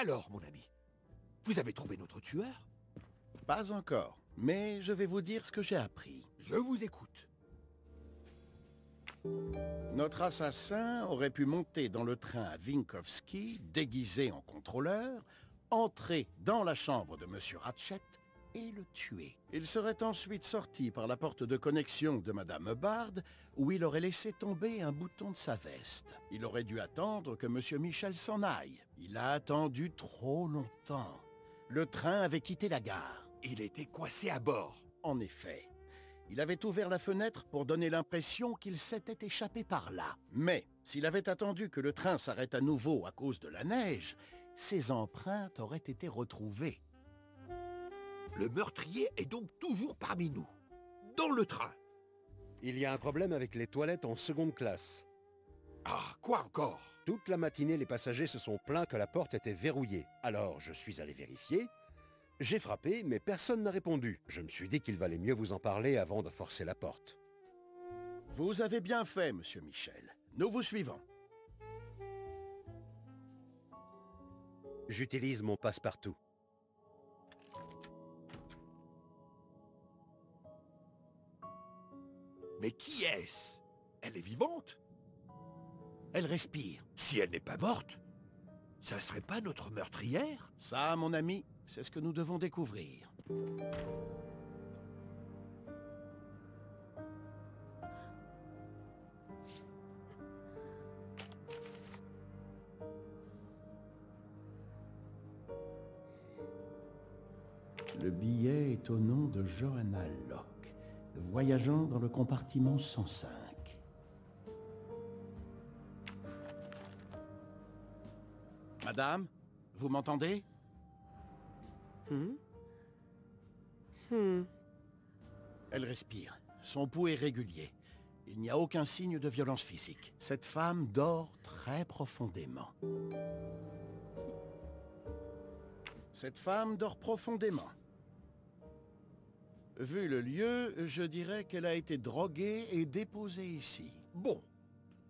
Alors, mon ami, vous avez trouvé notre tueur? Pas encore, mais je vais vous dire ce que j'ai appris. Je vous écoute. Notre assassin aurait pu monter dans le train à Vinkovski, déguisé en contrôleur, entrer dans la chambre de Monsieur Ratchet et le tuer. Il serait ensuite sorti par la porte de connexion de Madame Hubbard, où il aurait laissé tomber un bouton de sa veste. Il aurait dû attendre que Monsieur Michel s'en aille. Il a attendu trop longtemps. Le train avait quitté la gare. Il était coincé à bord. En effet. Il avait ouvert la fenêtre pour donner l'impression qu'il s'était échappé par là. Mais s'il avait attendu que le train s'arrête à nouveau à cause de la neige, ses empreintes auraient été retrouvées. Le meurtrier est donc toujours parmi nous, dans le train. Il y a un problème avec les toilettes en seconde classe. Ah, quoi encore? Toute la matinée, les passagers se sont plaints que la porte était verrouillée. Alors, je suis allé vérifier. J'ai frappé, mais personne n'a répondu. Je me suis dit qu'il valait mieux vous en parler avant de forcer la porte. Vous avez bien fait, Monsieur Michel. Nous vous suivons. J'utilise mon passe-partout. Mais qui est-ce? Elle est vivante? Elle respire. Si elle n'est pas morte, ça serait pas notre meurtrière? Ça, mon ami, c'est ce que nous devons découvrir. Le billet est au nom de Johanna Locke, voyageant dans le compartiment 105. Madame, vous m'entendez? Elle respire. Son pouls est régulier. Il n'y a aucun signe de violence physique. Cette femme dort très profondément. Cette femme dort profondément. Vu le lieu, je dirais qu'elle a été droguée et déposée ici. Bon,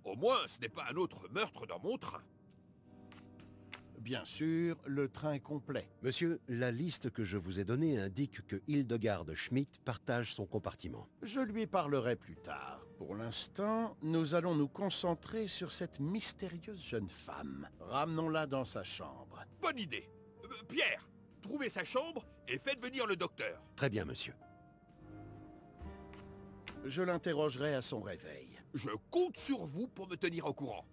au moins ce n'est pas un autre meurtre dans mon train. Bien sûr, le train est complet. Monsieur, la liste que je vous ai donnée indique que Hildegard Schmidt partage son compartiment. Je lui parlerai plus tard. Pour l'instant, nous allons nous concentrer sur cette mystérieuse jeune femme. Ramenons-la dans sa chambre. Bonne idée. Pierre, trouvez sa chambre et faites venir le docteur. Très bien, monsieur. Je l'interrogerai à son réveil. Je compte sur vous pour me tenir au courant.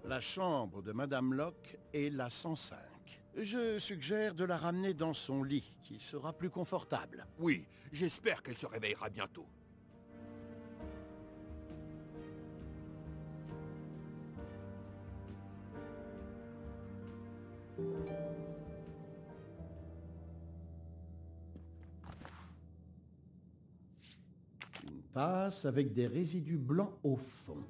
La chambre de Madame Locke est la 105. Je suggère de la ramener dans son lit, qui sera plus confortable. Oui, j'espère qu'elle se réveillera bientôt. Une tasse avec des résidus blancs au fond.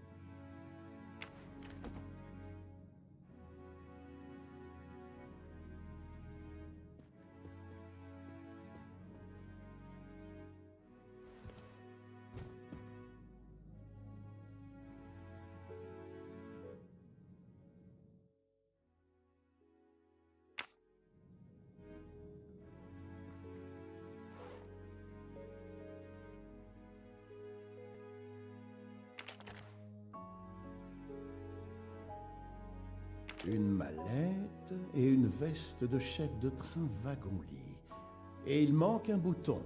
Une mallette et une veste de chef de train wagon-lit. Et il manque un bouton.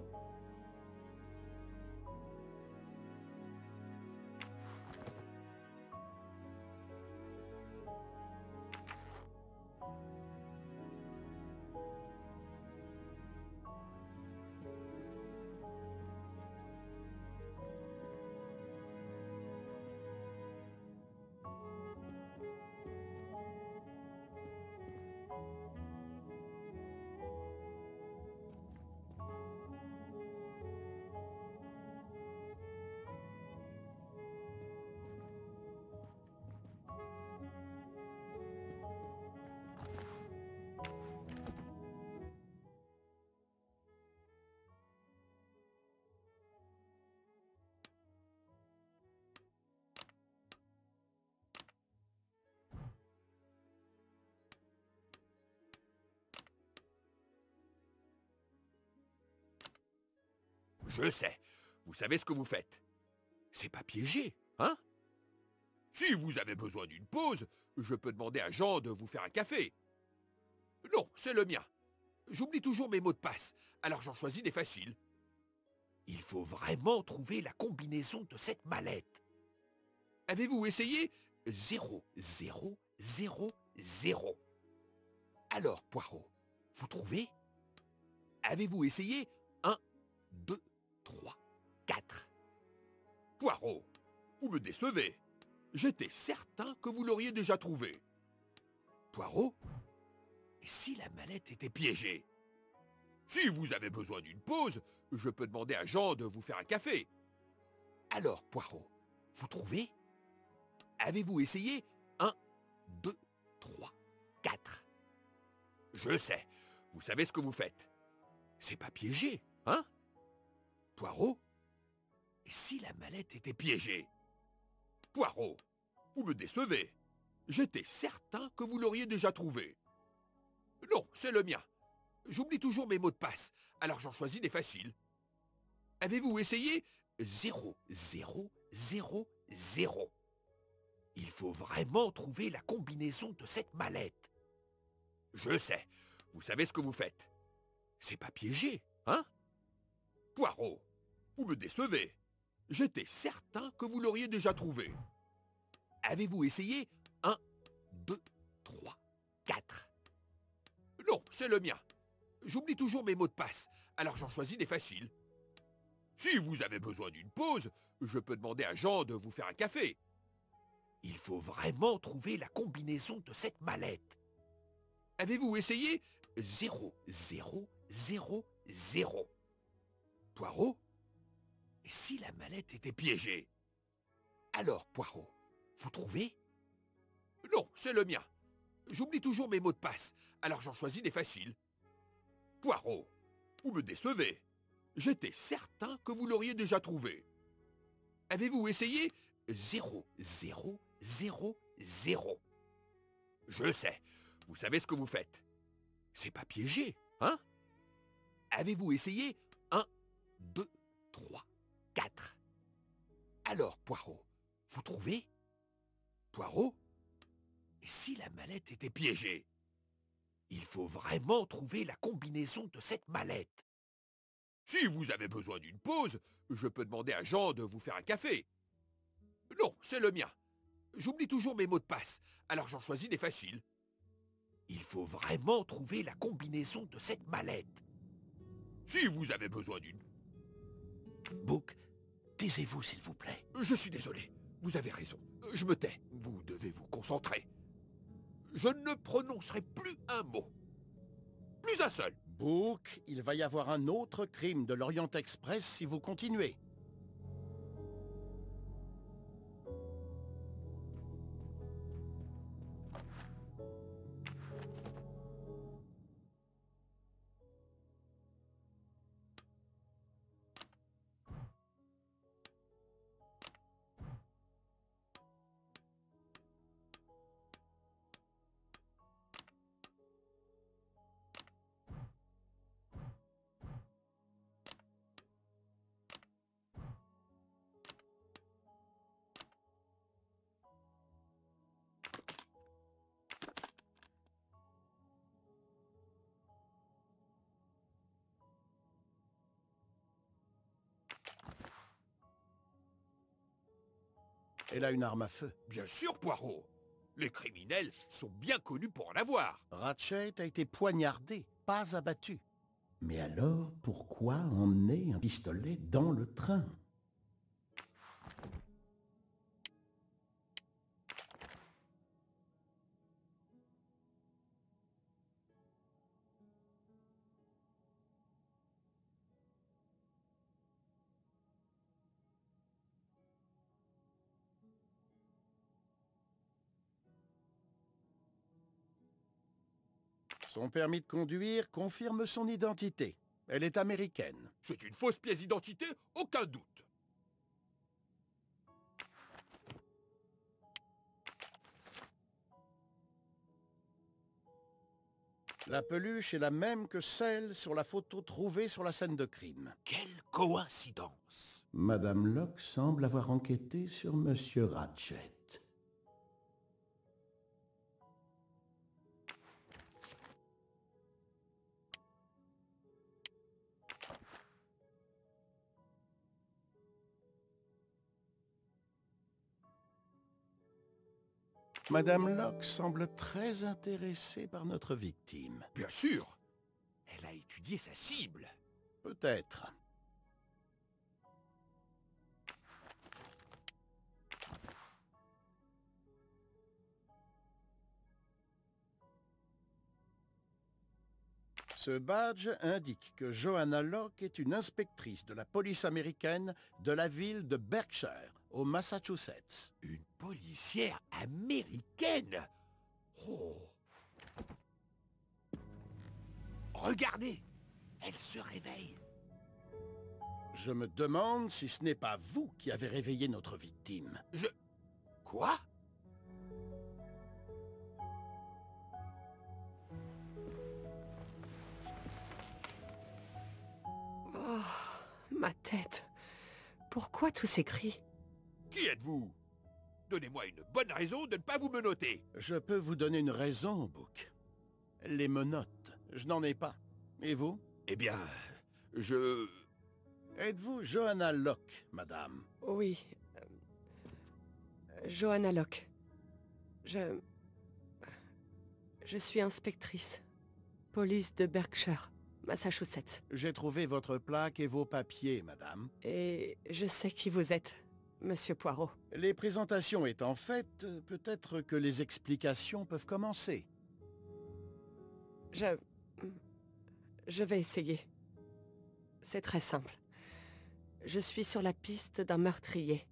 Je sais. Vous savez ce que vous faites. C'est pas piégé, hein? Si vous avez besoin d'une pause, je peux demander à Jean de vous faire un café. Non, c'est le mien. J'oublie toujours mes mots de passe, alors j'en choisis des faciles. Il faut vraiment trouver la combinaison de cette mallette. Avez-vous essayé 0, 0, 0, 0? Alors, Poirot, vous trouvez? Avez-vous essayé 1, 2, 3, 4? Poirot, vous me décevez. J'étais certain que vous l'auriez déjà trouvé. Poirot, et si la mallette était piégée? Si vous avez besoin d'une pause, je peux demander à Jean de vous faire un café. Alors, Poirot, vous trouvez? Avez-vous essayé 1, 2, 3, 4? Je sais, vous savez ce que vous faites. C'est pas piégé, hein? Poirot, et si la mallette était piégée? Poirot, vous me décevez. J'étais certain que vous l'auriez déjà trouvé. Non, c'est le mien. J'oublie toujours mes mots de passe, alors j'en choisis des faciles. Avez-vous essayé 0, 0, 0, 0? Il faut vraiment trouver la combinaison de cette mallette. Je sais, vous savez ce que vous faites. C'est pas piégé, hein? Poirot, vous me décevez. J'étais certain que vous l'auriez déjà trouvé. Avez-vous essayé 1, 2, 3, 4? Non, c'est le mien. J'oublie toujours mes mots de passe, alors j'en choisis des faciles. Si vous avez besoin d'une pause, je peux demander à Jean de vous faire un café. Il faut vraiment trouver la combinaison de cette mallette. Avez-vous essayé 0, 0, 0, 0? Poirot, et si la mallette était piégée? Alors, Poirot, vous trouvez? Non, c'est le mien. J'oublie toujours mes mots de passe, alors j'en choisis des faciles. Poirot, vous me décevez. J'étais certain que vous l'auriez déjà trouvé. Avez-vous essayé 0, 0, 0, 0? Je sais, vous savez ce que vous faites. C'est pas piégé, hein? Avez-vous essayé 1, 2, 3, 4? Alors, Poirot, vous trouvez? Poirot, et si la mallette était piégée? Il faut vraiment trouver la combinaison de cette mallette. Si vous avez besoin d'une pause, je peux demander à Jean de vous faire un café. Non, c'est le mien. J'oublie toujours mes mots de passe, alors j'en choisis des faciles. Il faut vraiment trouver la combinaison de cette mallette. Si vous avez besoin d'une... Book, taisez-vous s'il vous plaît. Je suis désolé, vous avez raison. Je me tais. Vous devez vous concentrer. Je ne prononcerai plus un mot. Plus un seul. Book, il va y avoir un autre crime de l'Orient Express si vous continuez. Elle a une arme à feu. Bien sûr, Poirot. Les criminels sont bien connus pour en avoir. Ratchet a été poignardé, pas abattu. Mais alors, pourquoi emmener un pistolet dans le train? Son permis de conduire confirme son identité. Elle est américaine. C'est une fausse pièce d'identité, aucun doute. La peluche est la même que celle sur la photo trouvée sur la scène de crime. Quelle coïncidence! Madame Locke semble avoir enquêté sur Monsieur Ratchet. Madame Locke semble très intéressée par notre victime. Bien sûr! Elle a étudié sa cible. Peut-être. Ce badge indique que Joanna Locke est une inspectrice de la police américaine de la ville de Berkshire, au Massachusetts. Une policière américaine? Oh! Regardez! Elle se réveille. Je me demande si ce n'est pas vous qui avez réveillé notre victime. Quoi? Oh, ma tête. Pourquoi tous ces cris? Qui êtes-vous? Donnez-moi une bonne raison de ne pas vous menotter. Je peux vous donner une raison, Book. Les menottes, je n'en ai pas. Et vous? Eh bien, Êtes-vous Joanna Locke, madame? Oui. Joanna Locke. Je suis inspectrice. Police de Berkshire, Massachusetts. J'ai trouvé votre plaque et vos papiers, madame. Et je sais qui vous êtes, monsieur Poirot. Les présentations étant faites, peut-être que les explications peuvent commencer. Je vais essayer. C'est très simple. Je suis sur la piste d'un meurtrier.